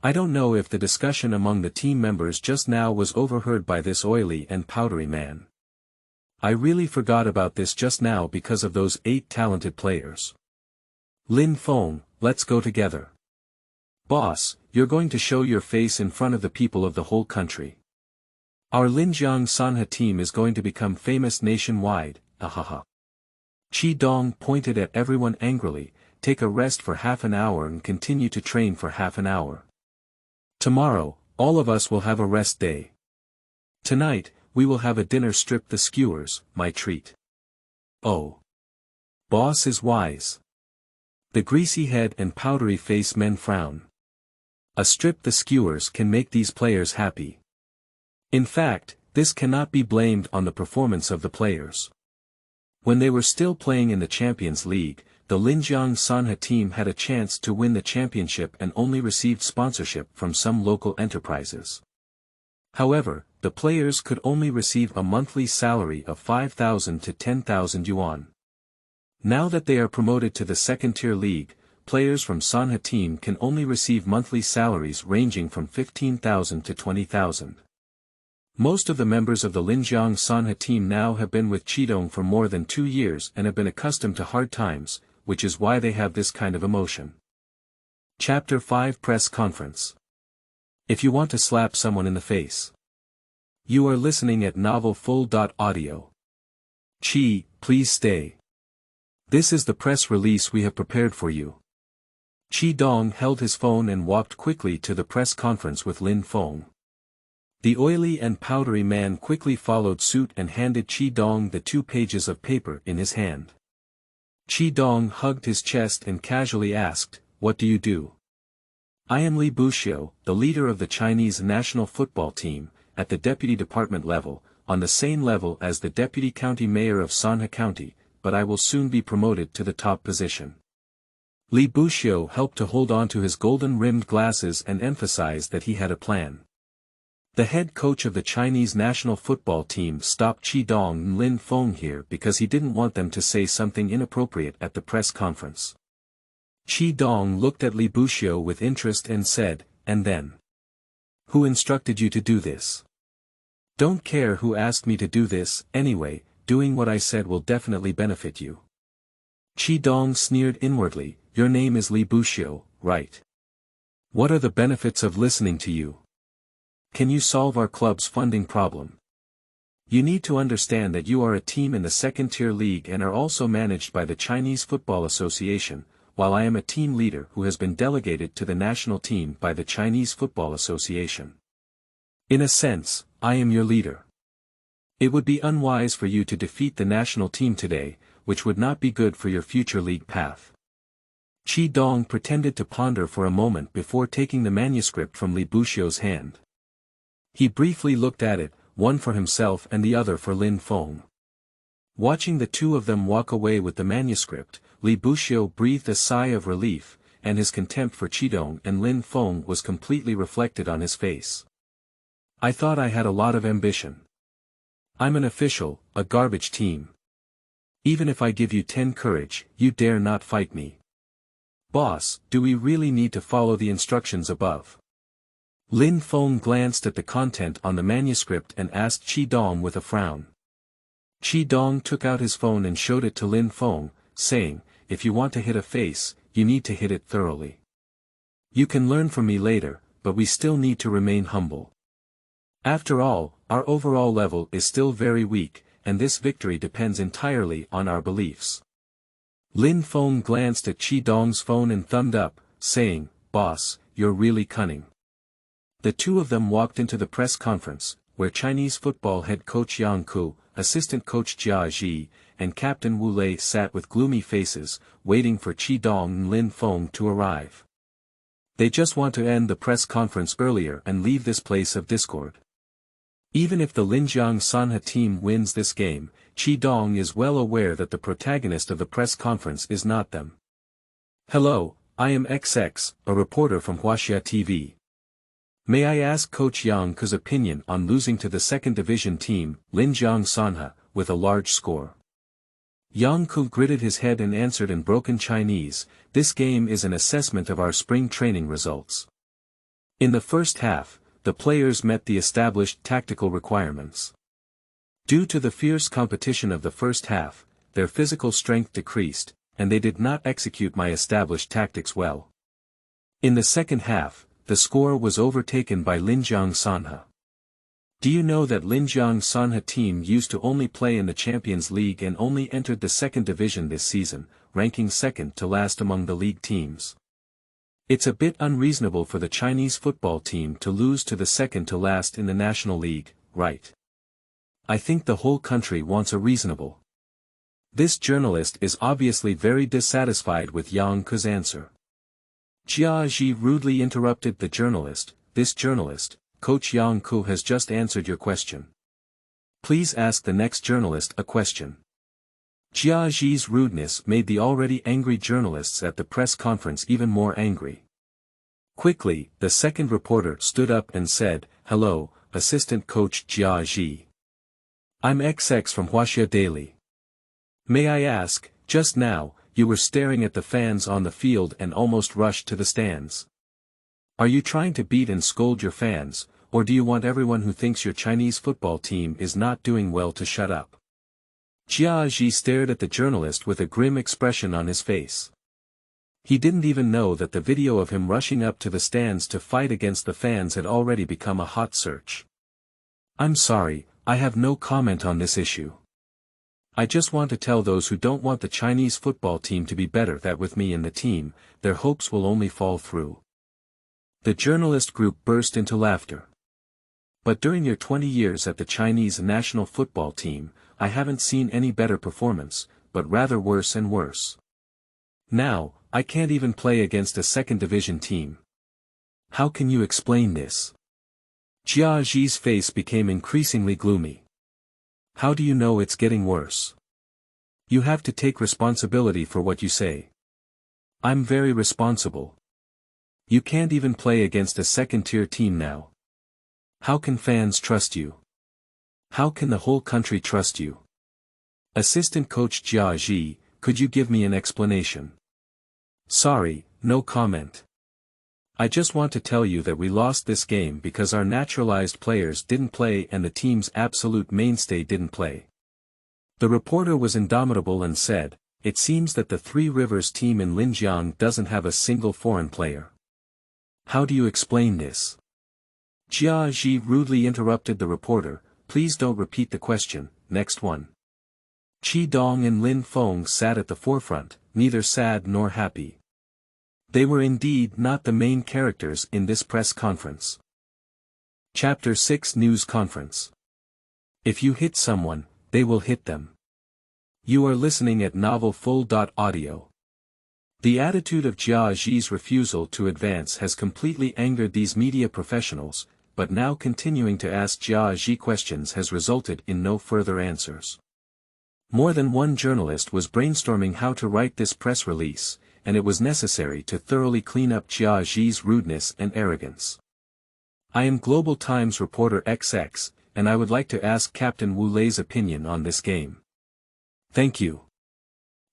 I don't know if the discussion among the team members just now was overheard by this oily and powdery man. I really forgot about this just now because of those 8 talented players. Lin Feng, let's go together. Boss, you're going to show your face in front of the people of the whole country. Our Linjiang Sanhe team is going to become famous nationwide, ahaha. Qidong pointed at everyone angrily, take a rest for half an hour and continue to train for half an hour. Tomorrow, all of us will have a rest day. Tonight, we will have a dinner strip the skewers, my treat. Oh. Boss is wise. The greasy head and powdery face men frown. A strip the skewers can make these players happy. In fact, this cannot be blamed on the performance of the players. When they were still playing in the Champions League, the Linjiang Sanhe team had a chance to win the championship and only received sponsorship from some local enterprises. However, the players could only receive a monthly salary of 5,000 to 10,000 yuan. Now that they are promoted to the second-tier league, players from Sanhe team can only receive monthly salaries ranging from 15,000 to 20,000. Most of the members of the Linjiang Sanhe team now have been with Qidong for more than 2 years and have been accustomed to hard times, which is why they have this kind of emotion. Chapter 5 Press Conference. If you want to slap someone in the face. You are listening at novelfull.audio. Qi, please stay. This is the press release we have prepared for you. Qidong held his phone and walked quickly to the press conference with Lin Feng. The oily and powdery man quickly followed suit and handed Qidong the 2 pages of paper in his hand. Qidong hugged his chest and casually asked, "What do you do?" "I am Li Buxiu, the leader of the Chinese national football team, at the deputy department level, on the same level as the deputy county mayor of Sanhe County, but I will soon be promoted to the top position." Li Buxiu helped to hold on to his golden-rimmed glasses and emphasized that he had a plan. The head coach of the Chinese national football team stopped Qidong and Lin Feng here because he didn't want them to say something inappropriate at the press conference. Qidong looked at Li Buxiu with interest and said, "And then? Who instructed you to do this?" "Don't care who asked me to do this, anyway, doing what I said will definitely benefit you." Qidong sneered inwardly, "Your name is Li Buxiu, right? What are the benefits of listening to you? Can you solve our club's funding problem? You need to understand that you are a team in the second-tier league and are also managed by the Chinese Football Association, while I am a team leader who has been delegated to the national team by the Chinese Football Association. In a sense, I am your leader. It would be unwise for you to defeat the national team today, which would not be good for your future league path." Qidong pretended to ponder for a moment before taking the manuscript from Li Buxiu's hand. He briefly looked at it, one for himself and the other for Lin Feng. Watching the two of them walk away with the manuscript, Li Buxiu breathed a sigh of relief, and his contempt for Qidong and Lin Feng was completely reflected on his face. "I thought I had a lot of ambition. I'm an official, a garbage team. Even if I give you 10 courage, you dare not fight me. Boss, do we really need to follow the instructions above?" Lin Feng glanced at the content on the manuscript and asked Qidong with a frown. Qidong took out his phone and showed it to Lin Feng, saying, "If you want to hit a face, you need to hit it thoroughly. You can learn from me later, but we still need to remain humble. After all, our overall level is still very weak, and this victory depends entirely on our beliefs." Lin Feng glanced at Qidong's phone and thumbed up, saying, "Boss, you're really cunning." The two of them walked into the press conference, where Chinese football head coach Yang Ku, assistant coach Jia Ji, and captain Wu Lei sat with gloomy faces, waiting for Qidong and Lin Feng to arrive. They just want to end the press conference earlier and leave this place of discord. Even if the Linjiang Sanhe team wins this game, Qidong is well aware that the protagonist of the press conference is not them. "Hello, I am XX, a reporter from Huaxia TV. May I ask Coach Yang Ku's opinion on losing to the second division team, Linjiang Sanhe, with a large score?" Yang Ku gritted his head and answered in broken Chinese, "This game is an assessment of our spring training results. In the first half, the players met the established tactical requirements. Due to the fierce competition of the first half, their physical strength decreased, and they did not execute my established tactics well. In the second half, the score was overtaken by Linjiang Sanhe. Do you know that Linjiang Sanhe team used to only play in the Champions League and only entered the second division this season, ranking second to last among the league teams? It's a bit unreasonable for the Chinese football team to lose to the second to last in the National League, right? I think the whole country wants a reasonable." This journalist is obviously very dissatisfied with Yang Ku's answer. Jia Ji rudely interrupted the journalist, "This journalist, Coach Yang Ku has just answered your question. Please ask the next journalist a question." Jia Ji's rudeness made the already angry journalists at the press conference even more angry. Quickly, the second reporter stood up and said, "Hello, Assistant Coach Jia Ji. I'm XX from Huaxia Daily. May I ask, just now, you were staring at the fans on the field and almost rushed to the stands. Are you trying to beat and scold your fans, or do you want everyone who thinks your Chinese football team is not doing well to shut up?" Jia Ji stared at the journalist with a grim expression on his face. He didn't even know that the video of him rushing up to the stands to fight against the fans had already become a hot search. "I'm sorry, I have no comment on this issue. I just want to tell those who don't want the Chinese football team to be better that with me in the team, their hopes will only fall through." The journalist group burst into laughter. "But during your 20 years at the Chinese national football team, I haven't seen any better performance, but rather worse and worse. Now, I can't even play against a second division team. How can you explain this?" Jia Ji's face became increasingly gloomy. "How do you know it's getting worse? You have to take responsibility for what you say. I'm very responsible. You can't even play against a second-tier team now. How can fans trust you? How can the whole country trust you? Assistant coach Jia Ji, could you give me an explanation? Sorry, no comment. I just want to tell you that we lost this game because our naturalized players didn't play and the team's absolute mainstay didn't play. The reporter was indomitable and said, it seems that the Three Rivers team in Linjiang doesn't have a single foreign player. How do you explain this? Jia Ji rudely interrupted the reporter, please don't repeat the question, next one. Qidong and Lin Feng sat at the forefront, neither sad nor happy. They were indeed not the main characters in this press conference. Chapter 6 News Conference. If you hit someone, they will hit them. You are listening at novelfull.audio. The attitude of Jia Ji's refusal to advance has completely angered these media professionals, but now continuing to ask Jia Ji questions has resulted in no further answers. More than one journalist was brainstorming how to write this press release, and it was necessary to thoroughly clean up Jia Ji's rudeness and arrogance. I am Global Times reporter XX, and I would like to ask Captain Wu Lei's opinion on this game. Thank you.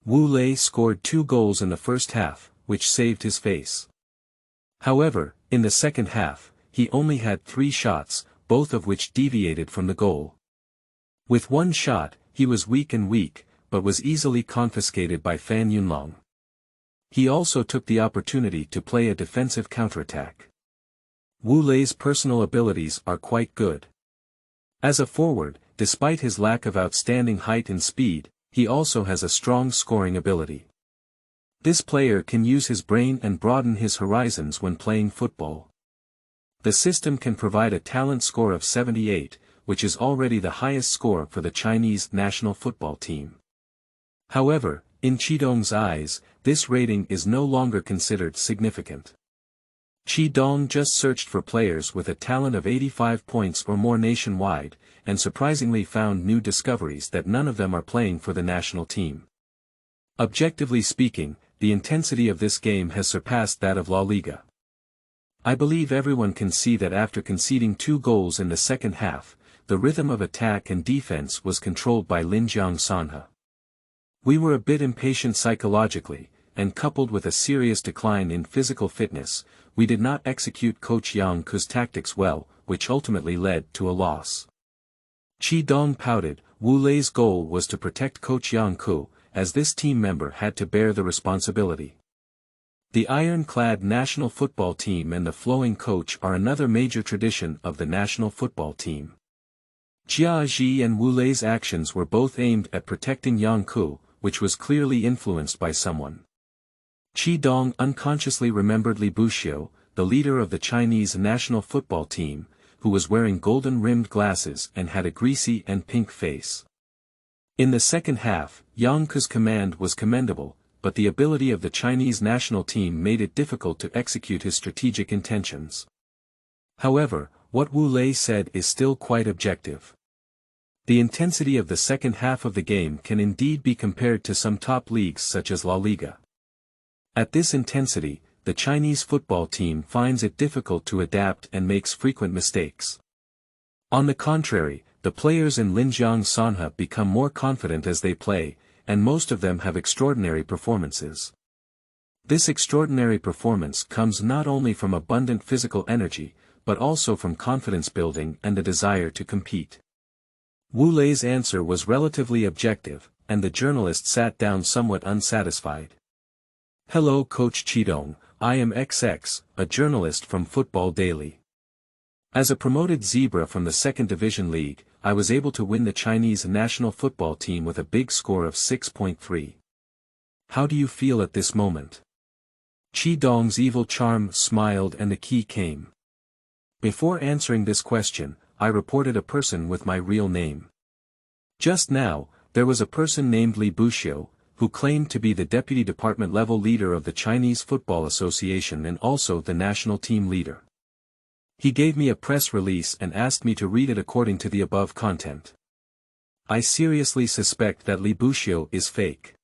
Wu Lei scored 2 goals in the first half, which saved his face. However, in the second half, he only had 3 shots, both of which deviated from the goal. With 1 shot, he was weak, but was easily confiscated by Fan Yunlong. He also took the opportunity to play a defensive counterattack. Wu Lei's personal abilities are quite good. As a forward, despite his lack of outstanding height and speed, he also has a strong scoring ability. This player can use his brain and broaden his horizons when playing football. The system can provide a talent score of 78, which is already the highest score for the Chinese national football team. However, in Qidong's eyes, this rating is no longer considered significant. Qidong just searched for players with a talent of 85 points or more nationwide, and surprisingly found new discoveries that none of them are playing for the national team. Objectively speaking, the intensity of this game has surpassed that of La Liga. I believe everyone can see that after conceding 2 goals in the second half, the rhythm of attack and defense was controlled by Linjiang Sanhe. We were a bit impatient psychologically, and coupled with a serious decline in physical fitness, we did not execute Coach Yang Ku's tactics well, which ultimately led to a loss. Qidong pouted. Wu Lei's goal was to protect Coach Yang Ku, as this team member had to bear the responsibility. The ironclad national football team and the flowing coach are another major tradition of the national football team. Jia Ji and Wu Lei's actions were both aimed at protecting Yang Ku, which was clearly influenced by someone. Qidong unconsciously remembered Li Buxiu, the leader of the Chinese national football team, who was wearing golden-rimmed glasses and had a greasy and pink face. In the second half, Yang Ku's command was commendable, but the ability of the Chinese national team made it difficult to execute his strategic intentions. However, what Wu Lei said is still quite objective. The intensity of the second half of the game can indeed be compared to some top leagues such as La Liga. At this intensity, the Chinese football team finds it difficult to adapt and makes frequent mistakes. On the contrary, the players in Linjiang Sanhe become more confident as they play, and most of them have extraordinary performances. This extraordinary performance comes not only from abundant physical energy, but also from confidence building and the desire to compete. Wu Lei's answer was relatively objective, and the journalist sat down somewhat unsatisfied. Hello Coach Qidong, I am XX, a journalist from Football Daily. As a promoted Zebra from the 2nd Division League, I was able to win the Chinese national football team with a big score of 6.3. How do you feel at this moment? Qidong's evil charm smiled and the key came. Before answering this question, I reported a person with my real name. Just now, there was a person named Li Buxiu, who claimed to be the deputy department-level leader of the Chinese Football Association and also the national team leader. He gave me a press release and asked me to read it according to the above content. I seriously suspect that Li Buxiu is fake.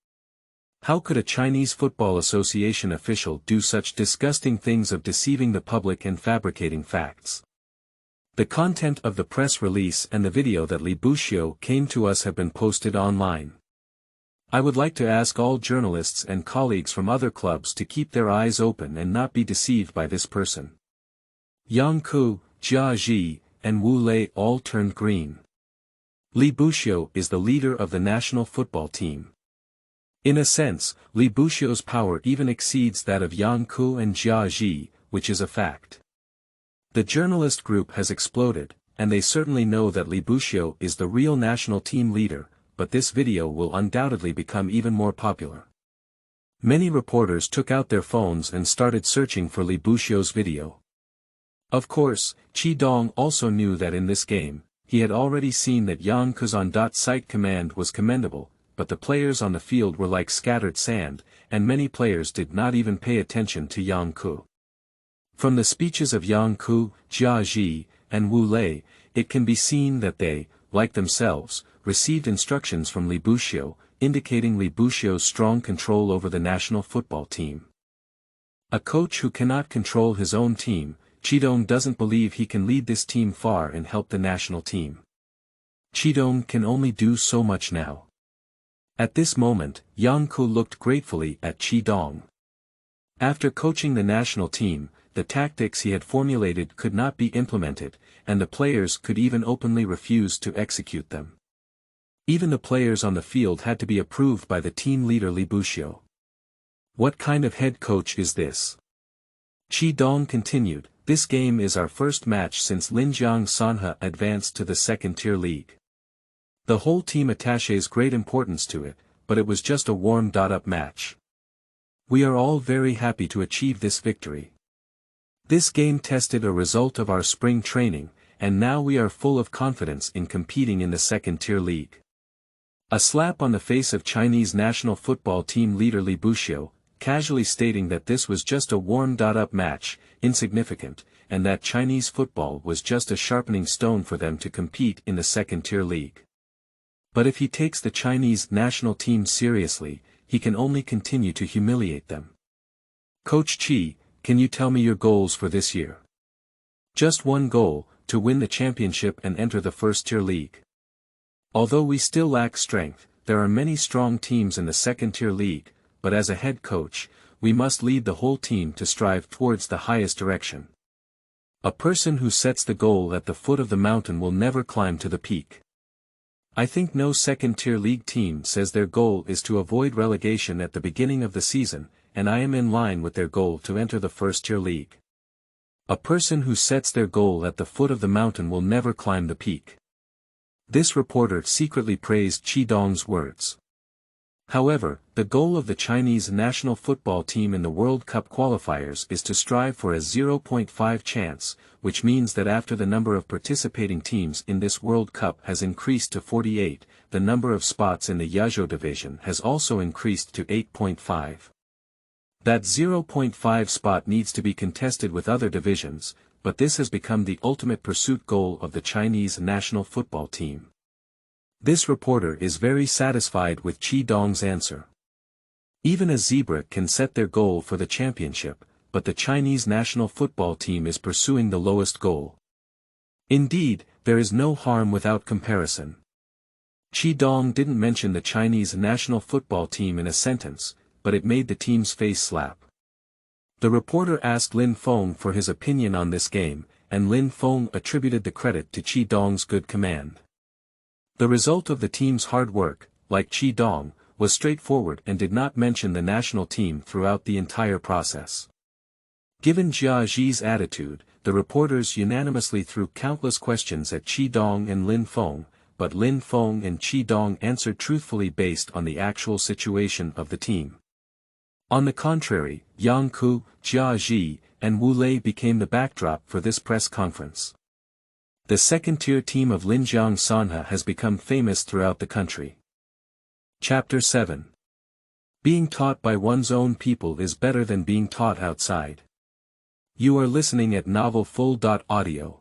How could a Chinese Football Association official do such disgusting things of deceiving the public and fabricating facts? The content of the press release and the video that Li Buxiu came to us have been posted online. I would like to ask all journalists and colleagues from other clubs to keep their eyes open and not be deceived by this person. Yang Ku, Jia Ji, and Wu Lei all turned green. Li Buxiu is the leader of the national football team. In a sense, Li Buxiu's power even exceeds that of Yang Ku and Jia Ji, which is a fact. The journalist group has exploded, and they certainly know that Li Buxiu is the real national team leader, but this video will undoubtedly become even more popular. Many reporters took out their phones and started searching for Li Buxiu's video. Of course, Qidong also knew that in this game, he had already seen that Yang Ku's on-site command was commendable, but the players on the field were like scattered sand, and many players did not even pay attention to Yang Ku. From the speeches of Yang Ku, Jia Ji, and Wu Lei, it can be seen that they, like themselves, received instructions from Li Buxiu, indicating Li Buxiu's strong control over the national football team. A coach who cannot control his own team, Qidong doesn't believe he can lead this team far and help the national team. Qidong can only do so much now. At this moment, Yang Ku looked gratefully at Qidong. After coaching the national team, the tactics he had formulated could not be implemented, and the players could even openly refuse to execute them. Even the players on the field had to be approved by the team leader Li Buxiu. What kind of head coach is this? Qidong continued, this game is our first match since Linjiang Sanhe advanced to the second-tier league. The whole team attaches great importance to it, but it was just a warm-up match. We are all very happy to achieve this victory. This game tested a result of our spring training, and now we are full of confidence in competing in the second-tier league. A slap on the face of Chinese national football team leader Li Buxiu, casually stating that this was just a warm-up match, insignificant, and that Chinese football was just a sharpening stone for them to compete in the second-tier league. But if he takes the Chinese national team seriously, he can only continue to humiliate them. Coach Qi, can you tell me your goals for this year? Just one goal, to win the championship and enter the first-tier league. Although we still lack strength, there are many strong teams in the second-tier league, but as a head coach, we must lead the whole team to strive towards the highest direction. A person who sets the goal at the foot of the mountain will never climb to the peak. I think no second-tier league team says their goal is to avoid relegation at the beginning of the season, and I am in line with their goal to enter the first-tier league. A person who sets their goal at the foot of the mountain will never climb the peak. This reporter secretly praised Qidong's words. However, the goal of the Chinese national football team in the World Cup qualifiers is to strive for a 0.5 chance, which means that after the number of participating teams in this World Cup has increased to 48, the number of spots in the Yuzhou division has also increased to 8.5. That 0.5 spot needs to be contested with other divisions, but this has become the ultimate pursuit goal of the Chinese national football team. This reporter is very satisfied with Qidong's answer. Even a zebra can set their goal for the championship, but the Chinese national football team is pursuing the lowest goal. Indeed, there is no harm without comparison. Qidong didn't mention the Chinese national football team in a sentence, but it made the team's face slap. The reporter asked Lin Feng for his opinion on this game, and Lin Feng attributed the credit to Qidong's good command. The result of the team's hard work, like Qidong, was straightforward and did not mention the national team throughout the entire process. Given Jia Ji's attitude, the reporters unanimously threw countless questions at Qidong and Lin Feng, but Lin Feng and Qidong answered truthfully based on the actual situation of the team. On the contrary, Yang Ku, Jia Ji, and Wu Lei became the backdrop for this press conference. The second-tier team of Linjiang Sanhe has become famous throughout the country. Chapter 7. Being taught by one's own people is better than being taught outside. You are listening at novelfull.audio.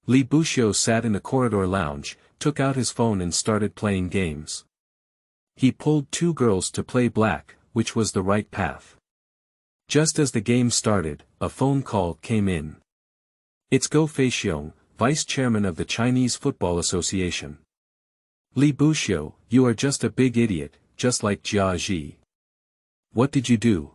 Li Buxiu sat in a corridor lounge, took out his phone and started playing games. He pulled two girls to play black, which was the right path. Just as the game started, a phone call came in. It's Go Feixiong, vice chairman of the Chinese Football Association. Li Buxiu, you are just a big idiot, just like Jia Ji. What did you do?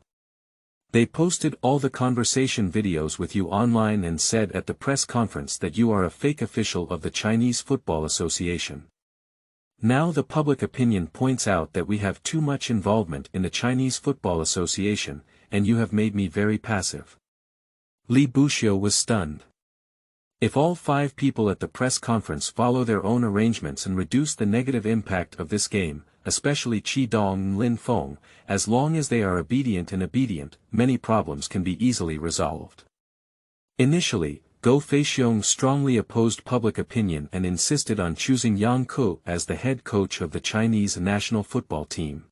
They posted all the conversation videos with you online and said at the press conference that you are a fake official of the Chinese Football Association. Now the public opinion points out that we have too much involvement in the Chinese Football Association, and you have made me very passive. Li Buxiu was stunned. If all 5 people at the press conference follow their own arrangements and reduce the negative impact of this game, especially Qidong and Lin Feng, as long as they are obedient, many problems can be easily resolved. Initially, Go Feixiong strongly opposed public opinion and insisted on choosing Yang Ke as the head coach of the Chinese national football team.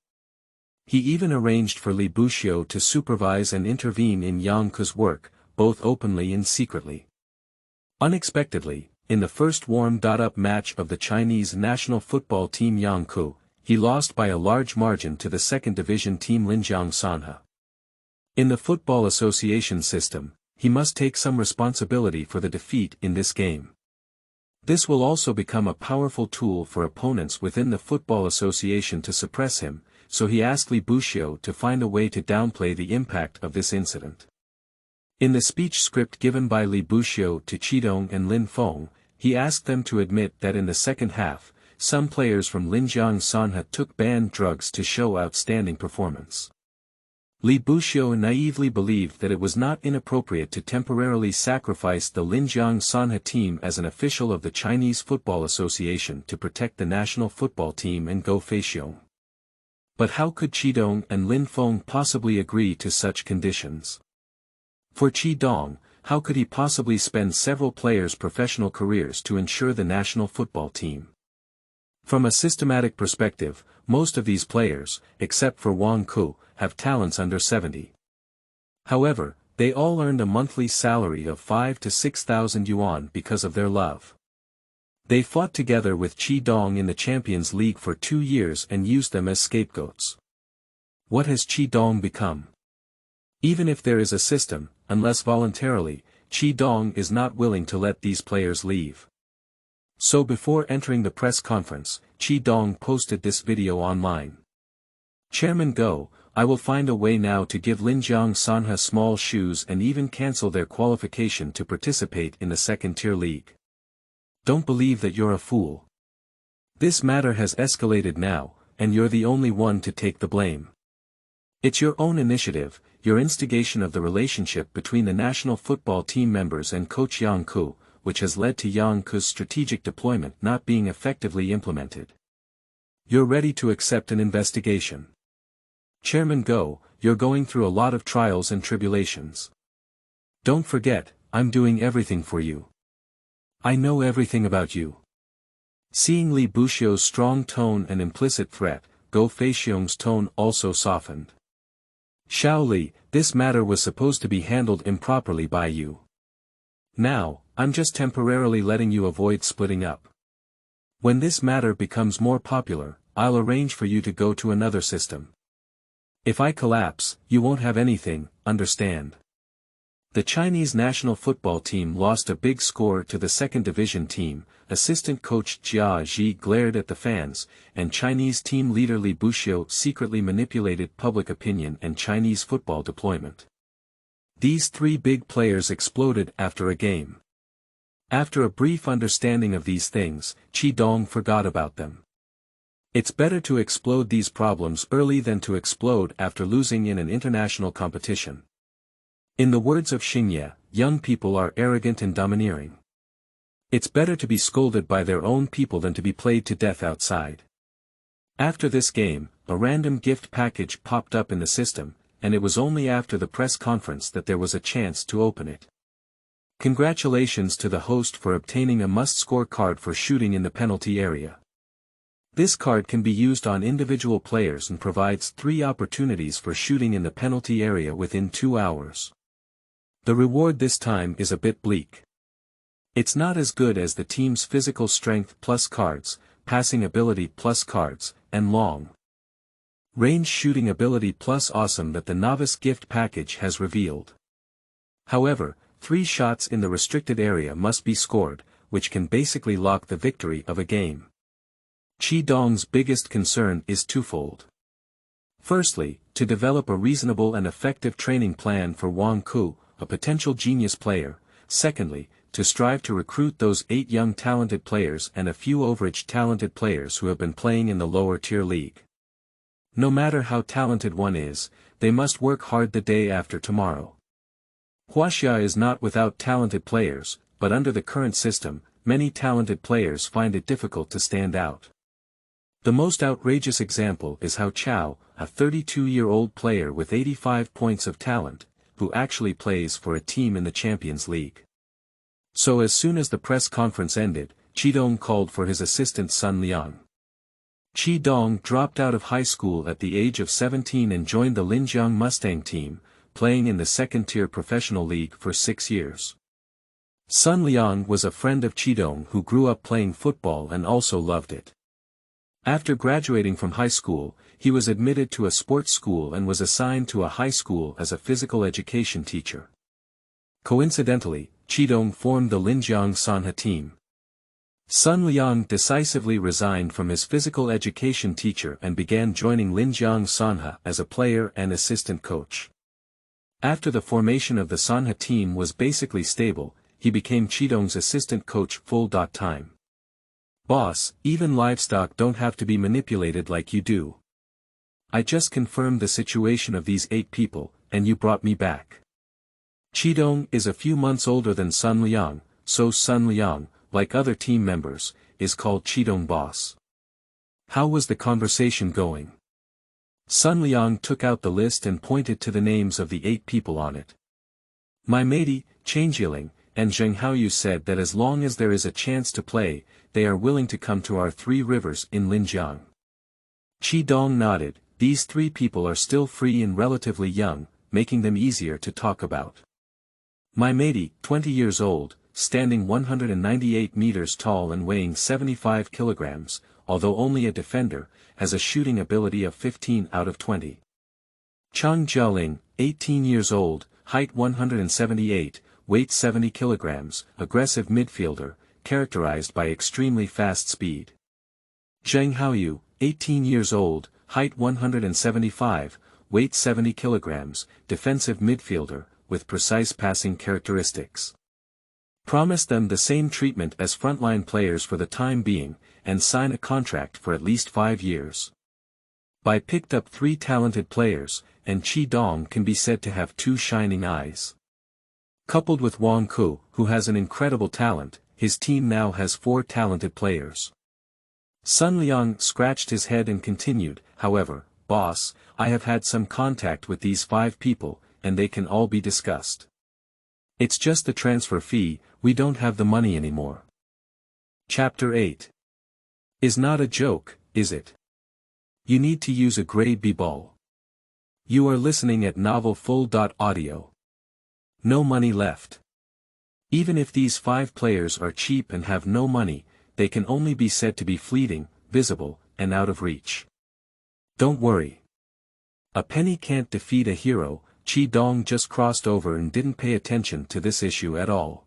He even arranged for Li Buxiu to supervise and intervene in Yang Ke's work, both openly and secretly. Unexpectedly, in the first warm-up match of the Chinese national football team Yang Ke, he lost by a large margin to the second division team Linjiang Sanhe. In the Football Association system, he must take some responsibility for the defeat in this game. This will also become a powerful tool for opponents within the Football Association to suppress him, so he asked Li Buxiu to find a way to downplay the impact of this incident. In the speech script given by Li Buxiu to Qidong and Lin Feng, he asked them to admit that in the second half, some players from Linjiang Sanhe took banned drugs to show outstanding performance. Li Buxiu naively believed that it was not inappropriate to temporarily sacrifice the Linjiang Sanhe team as an official of the Chinese Football Association to protect the national football team and Go Feixiong. But how could Qidong and Lin Feng possibly agree to such conditions? For Qidong, how could he possibly spend several players' professional careers to ensure the national football team? From a systematic perspective, most of these players, except for Wang Ke, have talents under 70. However, they all earned a monthly salary of 5,000 to 6,000 yuan because of their love. They fought together with Qidong in the Champions League for 2 years and used them as scapegoats. What has Qidong become? Even if there is a system, unless voluntarily, Qidong is not willing to let these players leave. So before entering the press conference, Qidong posted this video online. Chairman Go, I will find a way now to give Linjiang Sanhe small shoes and even cancel their qualification to participate in the second-tier league. Don't believe that you're a fool. This matter has escalated now, and you're the only one to take the blame. It's your own initiative, your instigation of the relationship between the national football team members and coach Yang Ke, which has led to Yang Ke's strategic deployment not being effectively implemented. You're ready to accept an investigation. Chairman Go, you're going through a lot of trials and tribulations. Don't forget, I'm doing everything for you. I know everything about you. Seeing Li Buxiu's strong tone and implicit threat, Go Feixiong's tone also softened. Xiao Li, this matter was supposed to be handled improperly by you. Now, I'm just temporarily letting you avoid splitting up. When this matter becomes more popular, I'll arrange for you to go to another system. If I collapse, you won't have anything, understand? The Chinese national football team lost a big score to the second division team. Assistant coach Jia Ji glared at the fans, and Chinese team leader Li Buxiu secretly manipulated public opinion and Chinese football deployment. These 3 big players exploded after a game. After a brief understanding of these things, Qidong forgot about them. It's better to explode these problems early than to explode after losing in an international competition. In the words of Xingye, young people are arrogant and domineering. It's better to be scolded by their own people than to be played to death outside. After this game, a random gift package popped up in the system, and it was only after the press conference that there was a chance to open it. Congratulations to the host for obtaining a must-score card for shooting in the penalty area. This card can be used on individual players and provides 3 opportunities for shooting in the penalty area within 2 hours. The reward this time is a bit bleak. It's not as good as the team's physical strength plus cards, passing ability plus cards, and long Range shooting ability plus awesome that the novice gift package has revealed. However, 3 shots in the restricted area must be scored, which can basically lock the victory of a game. Qidong's biggest concern is twofold. Firstly, to develop a reasonable and effective training plan for Wang Ku, a potential genius player. Secondly, to strive to recruit those 8 young talented players and a few overage talented players who have been playing in the lower tier league. No matter how talented one is, they must work hard the day after tomorrow. Huaxia is not without talented players, but under the current system, many talented players find it difficult to stand out. The most outrageous example is Hao Chao, a 32-year-old player with 85 points of talent, who actually plays for a team in the Champions League. So as soon as the press conference ended, Qidong called for his assistant Sun Liang. Qidong dropped out of high school at the age of 17 and joined the Linjiang Mustang team, playing in the second-tier professional league for 6 years. Sun Liang was a friend of Qidong who grew up playing football and also loved it. After graduating from high school, he was admitted to a sports school and was assigned to a high school as a physical education teacher. Coincidentally, Qidong formed the Linjiang Sanhe team. Sun Liang decisively resigned from his physical education teacher and began joining Linjiang Sanhe as a player and assistant coach. After the formation of the Sanhe team was basically stable, he became Qidong's assistant coach full-time. Boss, even livestock don't have to be manipulated like you do. I just confirmed the situation of these 8 people, and you brought me back. Qidong is a few months older than Sun Liang, so Sun Liang, like other team members, is called Qidong boss. How was the conversation going? Sun Liang took out the list and pointed to the names of the 8 people on it. My matey, Chen Jiling, and Zheng Haoyu said that as long as there is a chance to play, they are willing to come to our 3 rivers in Linjiang. Qidong nodded. These 3 people are still free and relatively young, making them easier to talk about. My matey, 20 years old, standing 198 meters tall and weighing 75 kilograms, although only a defender, has a shooting ability of 15 out of 20. Chang Jialing, 18 years old, height 178, weight 70 kilograms, aggressive midfielder, characterized by extremely fast speed. Zheng Haoyu, 18 years old, height 175, weight 70 kilograms, defensive midfielder, with precise passing characteristics. Promise them the same treatment as frontline players for the time being, and sign a contract for at least 5 years. Bai picked up 3 talented players, and Qidong can be said to have 2 shining eyes. Coupled with Wang Ku, who has an incredible talent, his team now has 4 talented players. Sun Liang scratched his head and continued, however, boss, I have had some contact with these 5 people, and they can all be discussed. It's just the transfer fee, we don't have the money anymore. Chapter 8. Is not a joke, is it? You need to use a grade B ball. You are listening at novelfull.audio. No money left. Even if these 5 players are cheap and have no money, they can only be said to be fleeting, visible, and out of reach. Don't worry. A penny can't defeat a hero. Qidong just crossed over and didn't pay attention to this issue at all.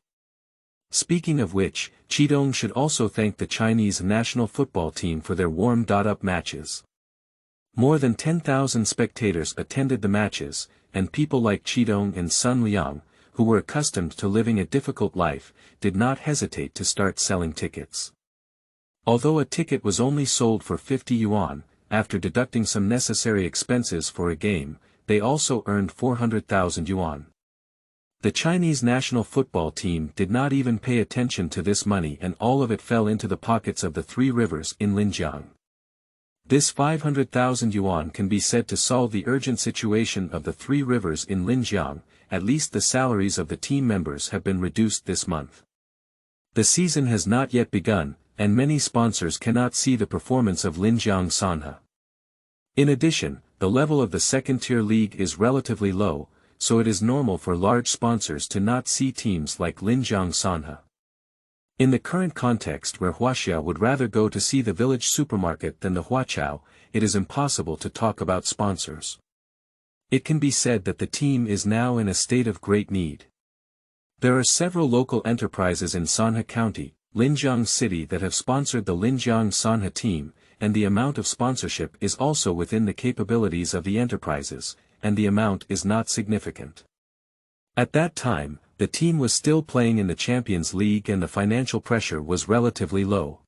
Speaking of which, Qidong should also thank the Chinese national football team for their warm-up matches. More than 10,000 spectators attended the matches, and people like Qidong and Sun Liang, who were accustomed to living a difficult life, did not hesitate to start selling tickets. Although a ticket was only sold for 50 yuan, after deducting some necessary expenses for a game, they also earned 400,000 yuan. The Chinese national football team did not even pay attention to this money, and all of it fell into the pockets of the 3 rivers in Linjiang. This 500,000 yuan can be said to solve the urgent situation of the 3 rivers in Linjiang. At least the salaries of the team members have been reduced this month. The season has not yet begun, and many sponsors cannot see the performance of Linjiang Sanhe. In addition, the level of the second-tier league is relatively low, so it is normal for large sponsors to not see teams like Linjiang Sanhe. In the current context where Huaxia would rather go to see the village supermarket than the Huachao, it is impossible to talk about sponsors. It can be said that the team is now in a state of great need. There are several local enterprises in Sanhe County, Linjiang City that have sponsored the Linjiang Sanhe team, and the amount of sponsorship is also within the capabilities of the enterprises, and the amount is not significant. At that time, the team was still playing in the Champions League and the financial pressure was relatively low.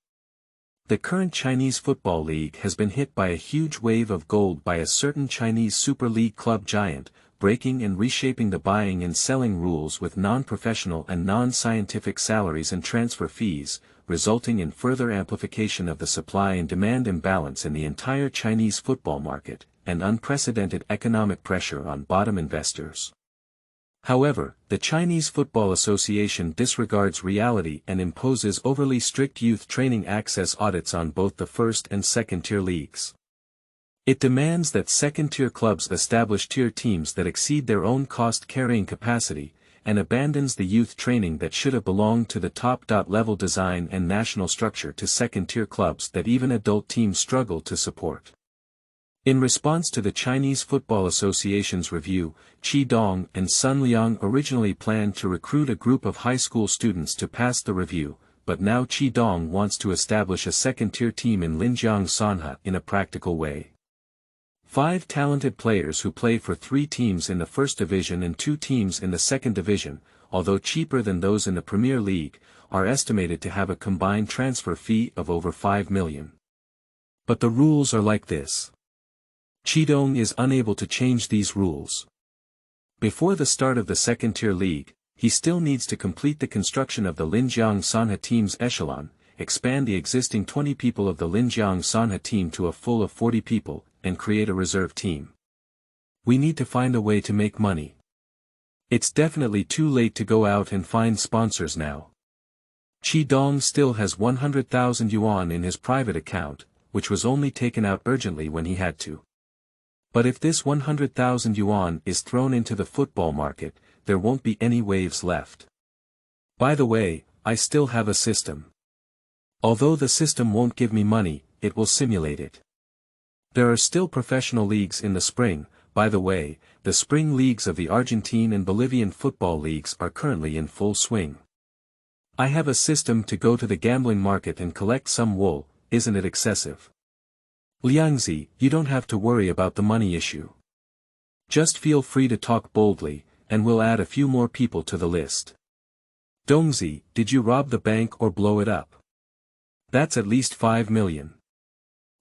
The current Chinese Football League has been hit by a huge wave of gold by a certain Chinese Super League club giant, breaking and reshaping the buying and selling rules with non-professional and non-scientific salaries and transfer fees, resulting in further amplification of the supply and demand imbalance in the entire Chinese football market, and unprecedented economic pressure on bottom investors. However, the Chinese Football Association disregards reality and imposes overly strict youth training access audits on both the first and second-tier leagues. It demands that second-tier clubs establish tier teams that exceed their own cost-carrying capacity, and abandons the youth training that should have belonged to the top-level design and national structure to second-tier clubs that even adult teams struggle to support. In response to the Chinese Football Association's review, Qidong and Sun Liang originally planned to recruit a group of high school students to pass the review, but now Qidong wants to establish a second-tier team in Linjiang Sanhe in a practical way. 5 talented players who play for 3 teams in the first division and 2 teams in the second division, although cheaper than those in the Premier League, are estimated to have a combined transfer fee of over 5 million. But the rules are like this. Qidong is unable to change these rules. Before the start of the second-tier league, he still needs to complete the construction of the Linjiang Sanhe team's echelon, expand the existing 20 people of the Linjiang Sanhe team to a full of 40 people, and create a reserve team. We need to find a way to make money. It's definitely too late to go out and find sponsors now. Qidong still has 100,000 yuan in his private account, which was only taken out urgently when he had to. But if this 100,000 yuan is thrown into the football market, there won't be any waves left. By the way, I still have a system. Although the system won't give me money, it will simulate it. There are still professional leagues in the spring. By the way, the spring leagues of the Argentine and Bolivian football leagues are currently in full swing. I have a system to go to the gambling market and collect some wool. Isn't it excessive? Liangzi, you don't have to worry about the money issue. Just feel free to talk boldly, and we'll add a few more people to the list. Dongzi, did you rob the bank or blow it up? That's at least 5 million.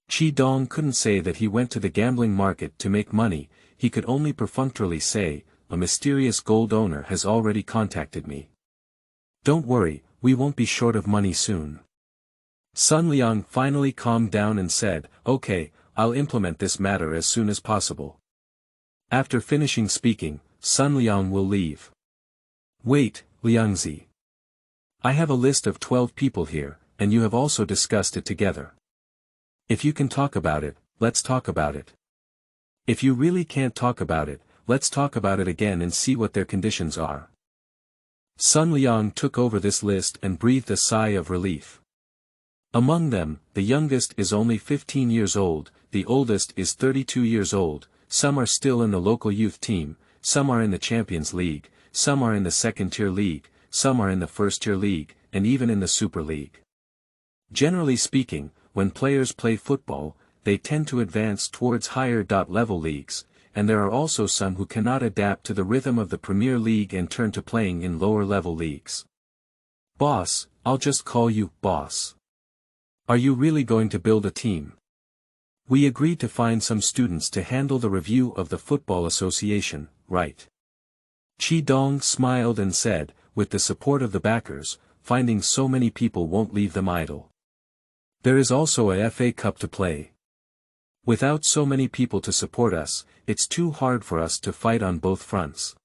Qidong couldn't say that he went to the gambling market to make money, he could only perfunctorily say, a mysterious gold owner has already contacted me. Don't worry, we won't be short of money soon. Sun Liang finally calmed down and said, okay, I'll implement this matter as soon as possible. After finishing speaking, Sun Liang will leave. Wait, Liangzi. I have a list of 12 people here, and you have also discussed it together. If you can talk about it, let's talk about it. If you really can't talk about it, let's talk about it again and see what their conditions are. Sun Liang took over this list and breathed a sigh of relief. Among them, the youngest is only 15 years old, the oldest is 32 years old, some are still in the local youth team, some are in the Champions League, some are in the second-tier league, some are in the first-tier league, and even in the Super League. Generally speaking, when players play football, they tend to advance towards higher-level leagues, and there are also some who cannot adapt to the rhythm of the Premier League and turn to playing in lower-level leagues. Boss, I'll just call you boss. Are you really going to build a team? We agreed to find some students to handle the review of the Football Association, right? Qidong smiled and said, with the support of the backers, finding so many people won't leave them idle. There is also a FA Cup to play. Without so many people to support us, it's too hard for us to fight on both fronts.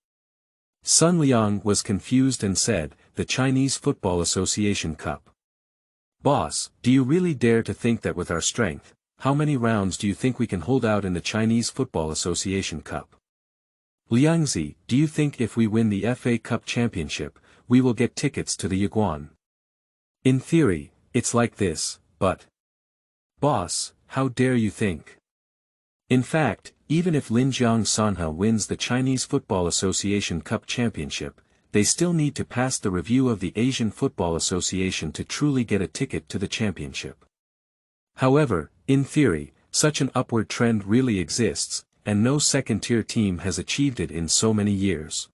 Sun Liang was confused and said, the Chinese Football Association Cup. Boss, do you really dare to think that with our strength, how many rounds do you think we can hold out in the Chinese Football Association Cup? Liangzi, do you think if we win the FA Cup championship, we will get tickets to the Yiguan? In theory, it's like this, but... Boss, how dare you think? In fact, even if Linjiang Sanhe wins the Chinese Football Association Cup Championship, they still need to pass the review of the Asian Football Association to truly get a ticket to the championship. However, in theory, such an upward trend really exists, and no second-tier team has achieved it in so many years.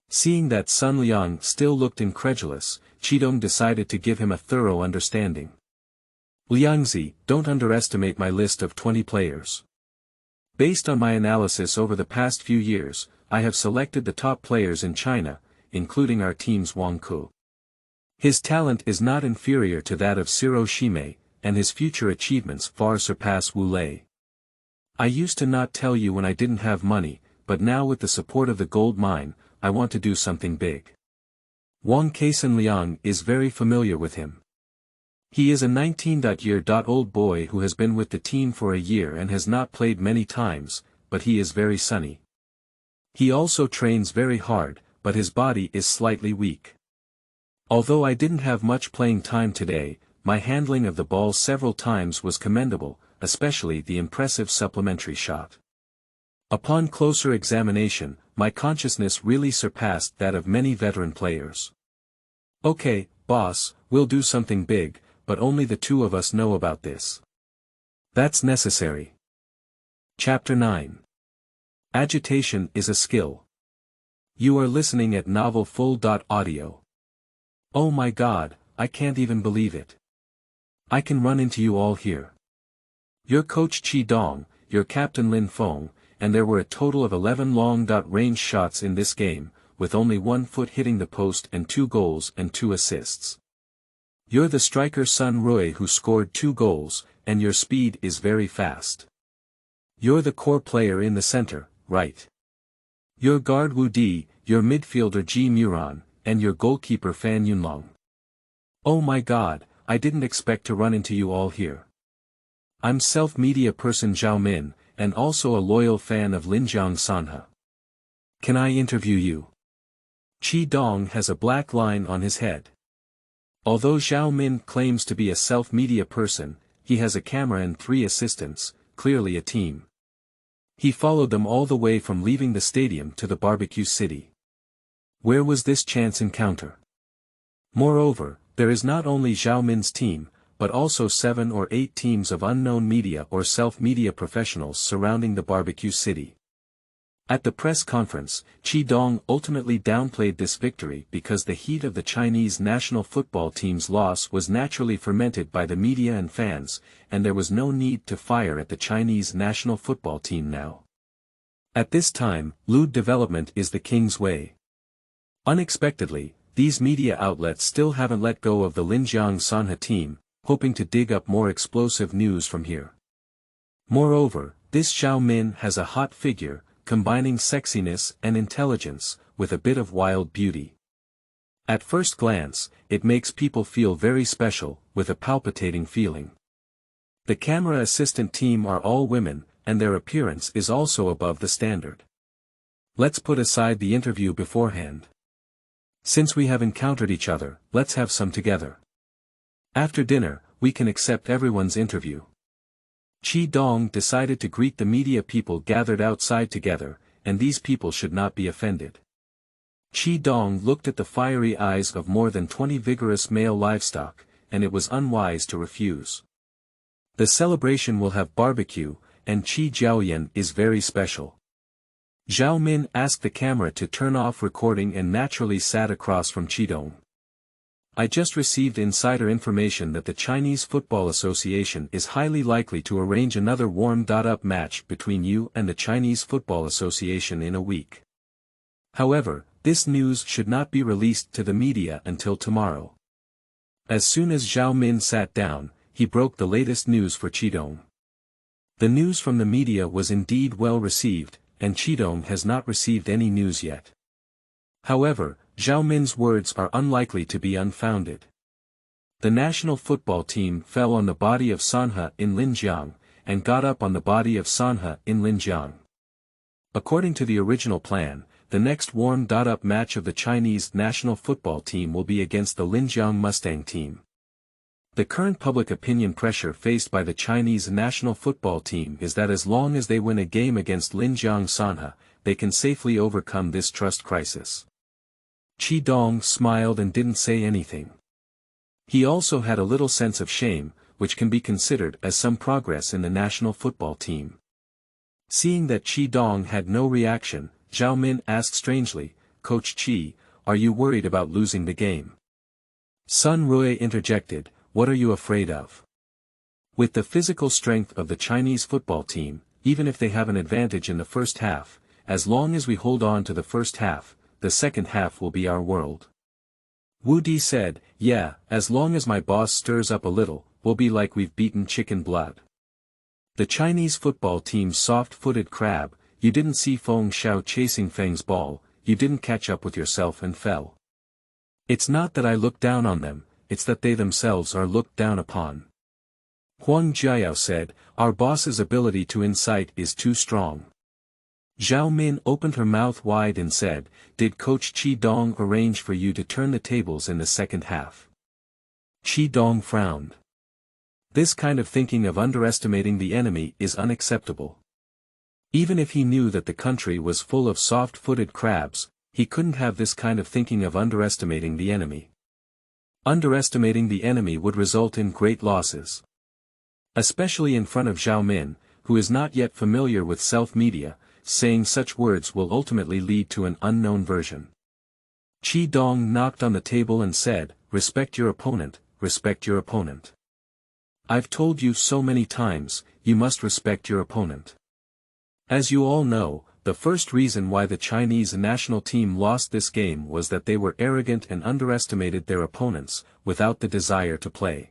Seeing that Sun Liang still looked incredulous, Qidong decided to give him a thorough understanding. Liangzi, don't underestimate my list of 20 players. Based on my analysis over the past few years, I have selected the top players in China, including our team's Wang Ku. His talent is not inferior to that of Siro Shimei, and his future achievements far surpass Wu Lei. I used to not tell you when I didn't have money, but now with the support of the gold mine, I want to do something big. Wang Kaisan Liang is very familiar with him. He is a 19-year-old boy who has been with the team for a year and has not played many times, but he is very sunny. He also trains very hard, but his body is slightly weak. Although I didn't have much playing time today, my handling of the ball several times was commendable, especially the impressive supplementary shot. Upon closer examination, my consciousness really surpassed that of many veteran players. Okay, boss, we'll do something big, but only the two of us know about this. That's necessary. Chapter 9. Agitation is a skill. You are listening at novelfull.audio. Oh my God, I can't even believe it. I can run into you all here. Your coach Qidong, your captain Lin Feng, and there were a total of 11 long-range shots in this game, with only 1 foot hitting the post and 2 goals and 2 assists. You're the striker Sun Rui who scored 2 goals, and your speed is very fast. You're the core player in the center, right? Your guard Wu Di, your midfielder Ji Muran, and your goalkeeper Fan Yunlong. Oh my God, I didn't expect to run into you all here. I'm self-media person Zhao Min, and also a loyal fan of Linjiang Sanhe. Can I interview you? Qidong has a black line on his head. Although Zhao Min claims to be a self-media person, he has a camera and 3 assistants, clearly a team. He followed them all the way from leaving the stadium to the barbecue city. Where was this chance encounter? Moreover, there is not only Zhao Min's team, but also 7 or 8 teams of unknown media or self-media professionals surrounding the barbecue city. At the press conference, Qidong ultimately downplayed this victory because the heat of the Chinese national football team's loss was naturally fermented by the media and fans, and there was no need to fire at the Chinese national football team now. At this time, lewd development is the king's way. Unexpectedly, these media outlets still haven't let go of the Linjiang Sanhe team, hoping to dig up more explosive news from here. Moreover, this Zhao Min has a hot figure, combining sexiness and intelligence, with a bit of wild beauty. At first glance, it makes people feel very special, with a palpitating feeling. The camera assistant team are all women, and their appearance is also above the standard. Let's put aside the interview beforehand. Since we have encountered each other, let's have some together. After dinner, we can accept everyone's interview. Qidong decided to greet the media people gathered outside together, and these people should not be offended. Qidong looked at the fiery eyes of more than 20 vigorous male livestock, and it was unwise to refuse. The celebration will have barbecue, and Qi Jiaoyan is very special. Zhao Min asked the camera to turn off recording and naturally sat across from Qidong. I just received insider information that the Chinese Football Association is highly likely to arrange another warm-up match between you and the Chinese Football Association in a week. However, this news should not be released to the media until tomorrow. As soon as Zhao Min sat down, he broke the latest news for Qidong. The news from the media was indeed well received, and Qidong has not received any news yet. However, Zhao Min's words are unlikely to be unfounded. The national football team fell on the body of Sanhe in Linjiang, and got up on the body of Sanhe in Linjiang. According to the original plan, the next warm-up match of the Chinese national football team will be against the Linjiang Mustang team. The current public opinion pressure faced by the Chinese national football team is that as long as they win a game against Linjiang Sanhe, they can safely overcome this trust crisis. Qidong smiled and didn't say anything. He also had a little sense of shame, which can be considered as some progress in the national football team. Seeing that Qidong had no reaction, Zhao Min asked strangely, "Coach Qi, are you worried about losing the game?" Sun Rui interjected, "What are you afraid of?" With the physical strength of the Chinese football team, even if they have an advantage in the first half, as long as we hold on to the first half, the second half will be our world. Wu Di said, "Yeah, as long as my boss stirs up a little, we'll be like we've beaten chicken blood." The Chinese football team's soft-footed crab, you didn't see Feng Xiao chasing Feng's ball, you didn't catch up with yourself and fell. It's not that I look down on them, it's that they themselves are looked down upon. Huang Jiao said, "Our boss's ability to incite is too strong." Zhao Min opened her mouth wide and said, "Did Coach Qidong arrange for you to turn the tables in the second half?" Qidong frowned. This kind of thinking of underestimating the enemy is unacceptable. Even if he knew that the country was full of soft-footed crabs, he couldn't have this kind of thinking of underestimating the enemy. Underestimating the enemy would result in great losses. Especially in front of Zhao Min, who is not yet familiar with self-media, saying such words will ultimately lead to an unknown version. Qidong knocked on the table and said, "Respect your opponent, respect your opponent. I've told you so many times, you must respect your opponent." As you all know, the first reason why the Chinese national team lost this game was that they were arrogant and underestimated their opponents, without the desire to play.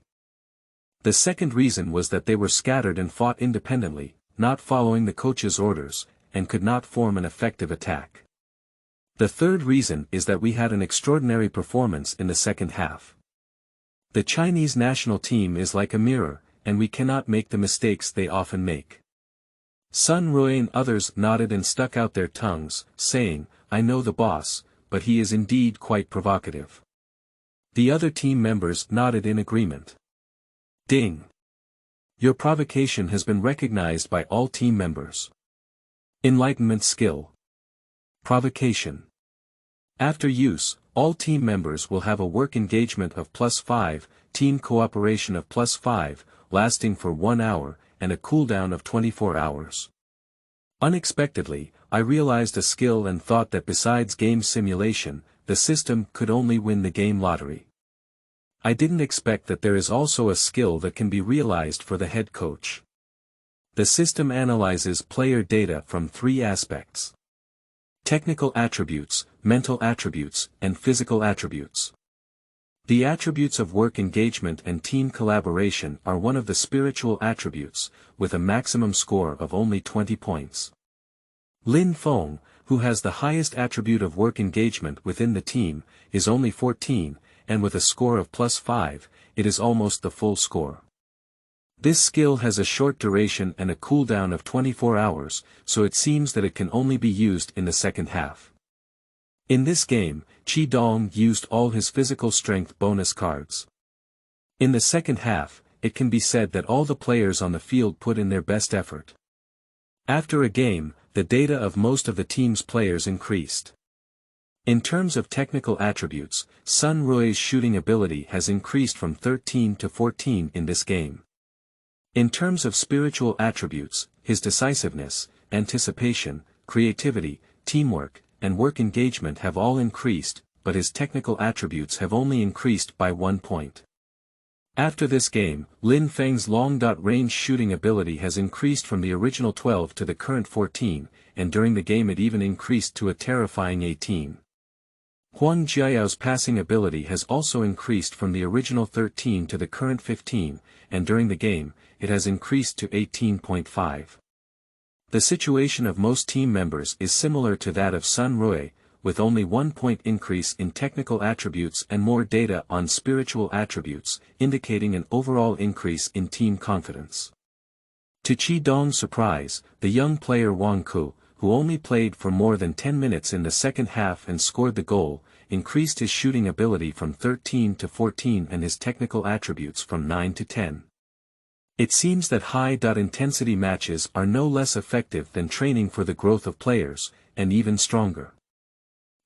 The second reason was that they were scattered and fought independently, not following the coach's orders, and could not form an effective attack. The third reason is that we had an extraordinary performance in the second half. The Chinese national team is like a mirror, and we cannot make the mistakes they often make. Sun Rui and others nodded and stuck out their tongues, saying, "I know the boss, but he is indeed quite provocative." The other team members nodded in agreement. Ding! Your provocation has been recognized by all team members. Enlightenment skill. Provocation. After use, all team members will have a work engagement of +5, team cooperation of +5, lasting for 1 hour, and a cooldown of 24 hours. Unexpectedly, I realized a skill and thought that besides game simulation, the system could only win the game lottery. I didn't expect that there is also a skill that can be realized for the head coach. The system analyzes player data from 3 aspects: technical attributes, mental attributes, and physical attributes. The attributes of work engagement and team collaboration are one of the spiritual attributes, with a maximum score of only 20 points. Lin Feng, who has the highest attribute of work engagement within the team, is only 14, and with a score of +5, it is almost the full score. This skill has a short duration and a cooldown of 24 hours, so it seems that it can only be used in the second half. In this game, Qidong used all his physical strength bonus cards. In the second half, it can be said that all the players on the field put in their best effort. After a game, the data of most of the team's players increased. In terms of technical attributes, Sun Rui's shooting ability has increased from 13 to 14 in this game. In terms of spiritual attributes, his decisiveness, anticipation, creativity, teamwork, and work engagement have all increased, but his technical attributes have only increased by 1 point. After this game, Lin Feng's long-range shooting ability has increased from the original 12 to the current 14, and during the game it even increased to a terrifying 18. Huang Jiao's passing ability has also increased from the original 13 to the current 15, and during the game, it has increased to 18.5. The situation of most team members is similar to that of Sun Rui, with only 1 point increase in technical attributes and more data on spiritual attributes, indicating an overall increase in team confidence. To Qidong's surprise, the young player Wang Ku, who only played for more than 10 minutes in the second half and scored the goal, increased his shooting ability from 13 to 14 and his technical attributes from 9 to 10. It seems that high-intensity matches are no less effective than training for the growth of players, and even stronger.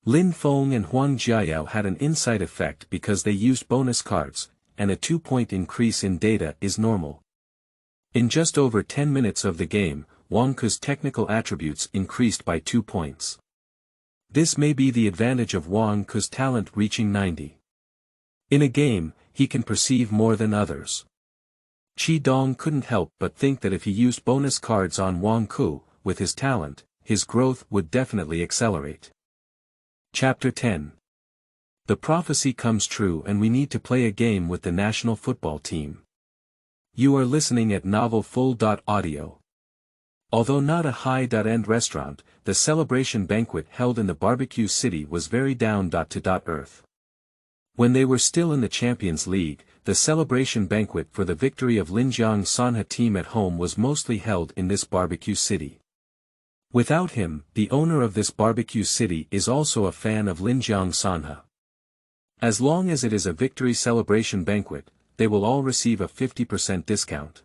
Lin Feng and Huang Jiayao had an inside effect because they used bonus cards, and a 2-point increase in data is normal. In just over 10 minutes of the game, Wang Ke's technical attributes increased by 2 points. This may be the advantage of Wang Ke's talent reaching 90. In a game, he can perceive more than others. Qidong couldn't help but think that if he used bonus cards on Wang Ke, with his talent, his growth would definitely accelerate. Chapter 10. The prophecy comes true and we need to play a game with the national football team. You are listening at Novel Full. Audio. Although not a high-end restaurant, the celebration banquet held in the barbecue city was very down-to-earth. When they were still in the Champions League, the celebration banquet for the victory of Linjiang Sanha team at home was mostly held in this barbecue city. Without him, the owner of this barbecue city is also a fan of Linjiang Sanha. As long as it is a victory celebration banquet, they will all receive a 50% discount.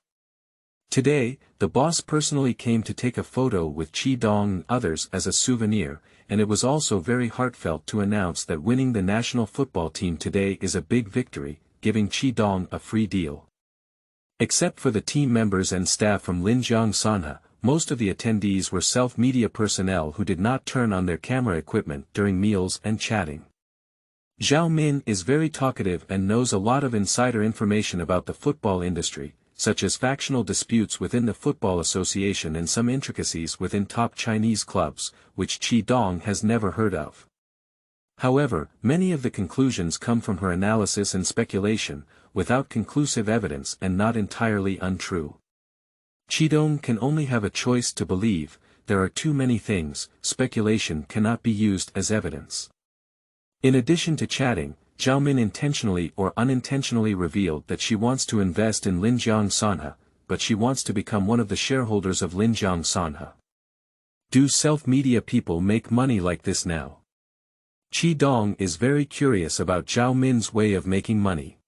Today, the boss personally came to take a photo with Qidong and others as a souvenir, and it was also very heartfelt to announce that winning the national football team today is a big victory, giving Qidong a free deal. Except for the team members and staff from Linjiang Sanha, most of the attendees were self-media personnel who did not turn on their camera equipment during meals and chatting. Zhao Min is very talkative and knows a lot of insider information about the football industry, such as factional disputes within the Football Association and some intricacies within top Chinese clubs, which Qidong has never heard of. However, many of the conclusions come from her analysis and speculation, without conclusive evidence and not entirely untrue. Qidong can only have a choice to believe, there are too many things, speculation cannot be used as evidence. In addition to chatting, Zhao Min intentionally or unintentionally revealed that she wants to invest in Linjiang Sanha, but she wants to become one of the shareholders of Linjiang Sanha. Do self-media people make money like this now? Qidong is very curious about Zhao Min's way of making money.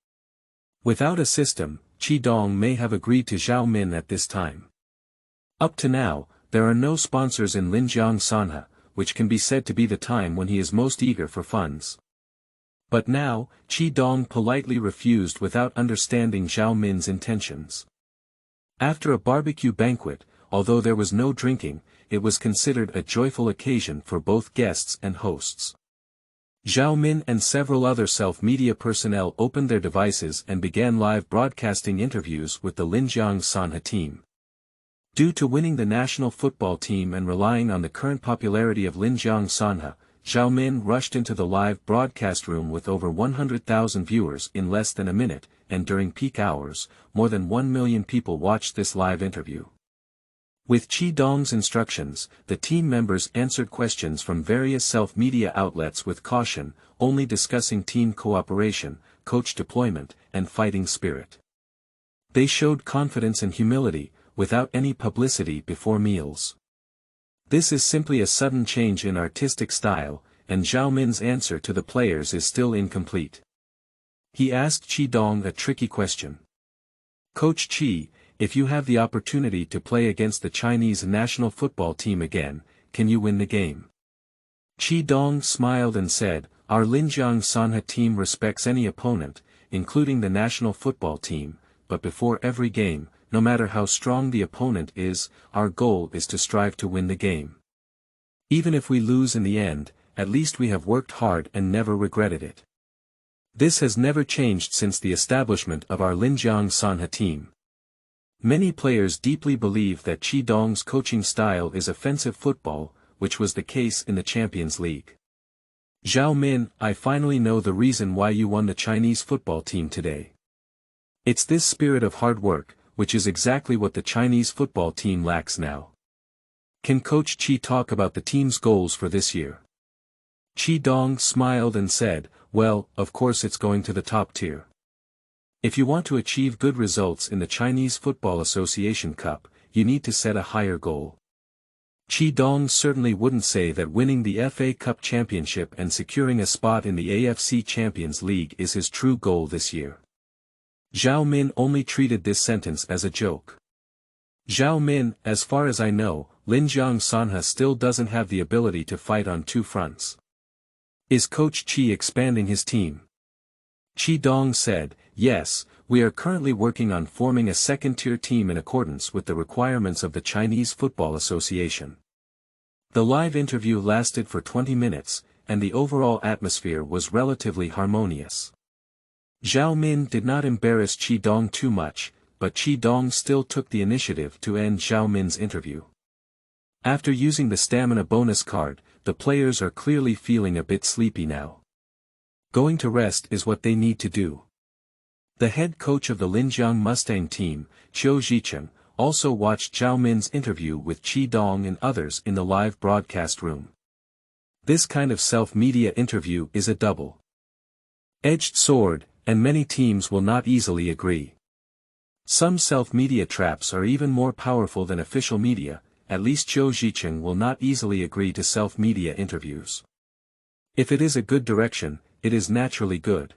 Without a system, Qidong may have agreed to Zhao Min at this time. Up to now, there are no sponsors in Linjiang Sanha, which can be said to be the time when he is most eager for funds. But now, Qidong politely refused without understanding Zhao Min's intentions. After a barbecue banquet, although there was no drinking, it was considered a joyful occasion for both guests and hosts. Zhao Min and several other self-media personnel opened their devices and began live broadcasting interviews with the Linjiang Sanha team. Due to winning the national football team and relying on the current popularity of Linjiang Sanha, Zhao Min rushed into the live broadcast room with over 100,000 viewers in less than a minute, and during peak hours, more than 1 million people watched this live interview. With Qidong's instructions, the team members answered questions from various self-media outlets with caution, only discussing team cooperation, coach deployment, and fighting spirit. They showed confidence and humility, without any publicity before meals. This is simply a sudden change in artistic style, and Zhao Min's answer to the players is still incomplete. He asked Qidong a tricky question. Coach Qi, if you have the opportunity to play against the Chinese national football team again, can you win the game? Qidong smiled and said, our Linjiang Sanha team respects any opponent, including the national football team, but before every game, no matter how strong the opponent is, our goal is to strive to win the game. Even if we lose in the end, at least we have worked hard and never regretted it. This has never changed since the establishment of our Linjiang Sanha team. Many players deeply believe that Qidong's coaching style is offensive football, which was the case in the Champions League. Zhao Min, I finally know the reason why you won the Chinese football team today. It's this spirit of hard work, which is exactly what the Chinese football team lacks now. Can Coach Qi talk about the team's goals for this year? Qidong smiled and said, well, of course it's going to the top tier. If you want to achieve good results in the Chinese Football Association Cup, you need to set a higher goal. Qidong certainly wouldn't say that winning the FA Cup championship and securing a spot in the AFC Champions League is his true goal this year. Zhao Min only treated this sentence as a joke. Zhao Min, as far as I know, Linjiang Sanhe still doesn't have the ability to fight on two fronts. Is Coach Qi expanding his team? Qidong said, yes, we are currently working on forming a second-tier team in accordance with the requirements of the Chinese Football Association. The live interview lasted for 20 minutes, and the overall atmosphere was relatively harmonious. Zhao Min did not embarrass Qidong too much, but Qidong still took the initiative to end Zhao Min's interview. After using the stamina bonus card, the players are clearly feeling a bit sleepy now. Going to rest is what they need to do. The head coach of the Linjiang Mustang team, Qiu Zhicheng, also watched Zhao Min's interview with Qidong and others in the live broadcast room. This kind of self-media interview is a double-edged sword, and many teams will not easily agree. Some self-media traps are even more powerful than official media. At least Qiu Zhicheng will not easily agree to self-media interviews. If it is a good direction, it is naturally good.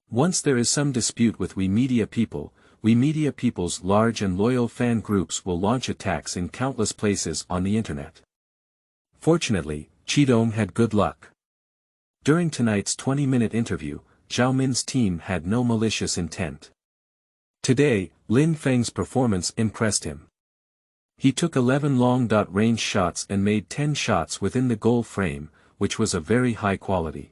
Once there is some dispute with We Media People's large and loyal fan groups will launch attacks in countless places on the internet. Fortunately, Qidong had good luck. During tonight's 20-minute interview, Zhao Min's team had no malicious intent. Today, Lin Feng's performance impressed him. He took 11 long-range shots and made 10 shots within the goal frame, which was of very high quality.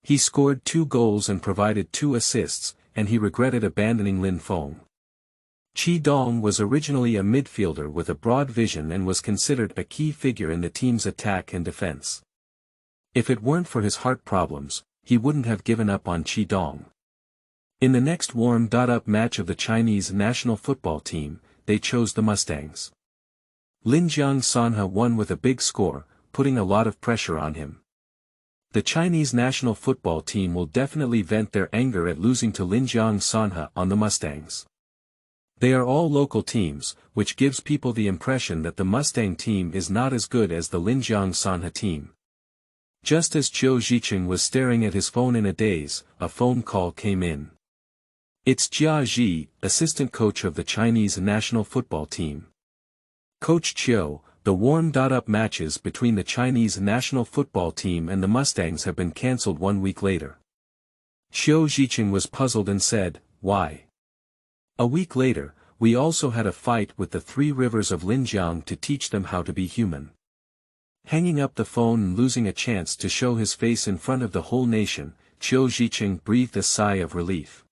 He scored 2 goals and provided 2 assists, and he regretted abandoning Lin Feng. Qidong was originally a midfielder with a broad vision and was considered a key figure in the team's attack and defense. If it weren't for his heart problems, he wouldn't have given up on Qidong. In the next warm-up match of the Chinese national football team, they chose the Mustangs. Linjiang Sanhe won with a big score, putting a lot of pressure on him. The Chinese national football team will definitely vent their anger at losing to Linjiang Sanhe on the Mustangs. They are all local teams, which gives people the impression that the Mustang team is not as good as the Linjiang Sanhe team. Just as Qiu Zhicheng was staring at his phone in a daze, a phone call came in. It's Jia Ji, assistant coach of the Chinese national football team. Coach Qiu, the warm-up matches between the Chinese national football team and the Mustangs have been cancelled 1 week later. Qiu Zhicheng was puzzled and said, why? A week later, we also had a fight with the 3 rivers of Linjiang to teach them how to be human. Hanging up the phone and losing a chance to show his face in front of the whole nation, Qiu Zhicheng breathed a sigh of relief.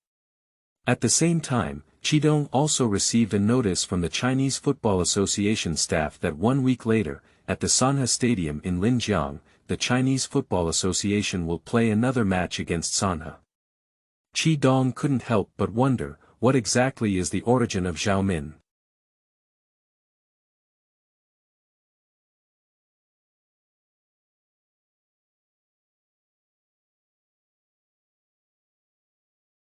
At the same time, Qidong also received a notice from the Chinese Football Association staff that 1 week later, at the Sanhe Stadium in Linjiang, the Chinese Football Association will play another match against Sanhe. Qidong couldn't help but wonder, what exactly is the origin of Zhao Min?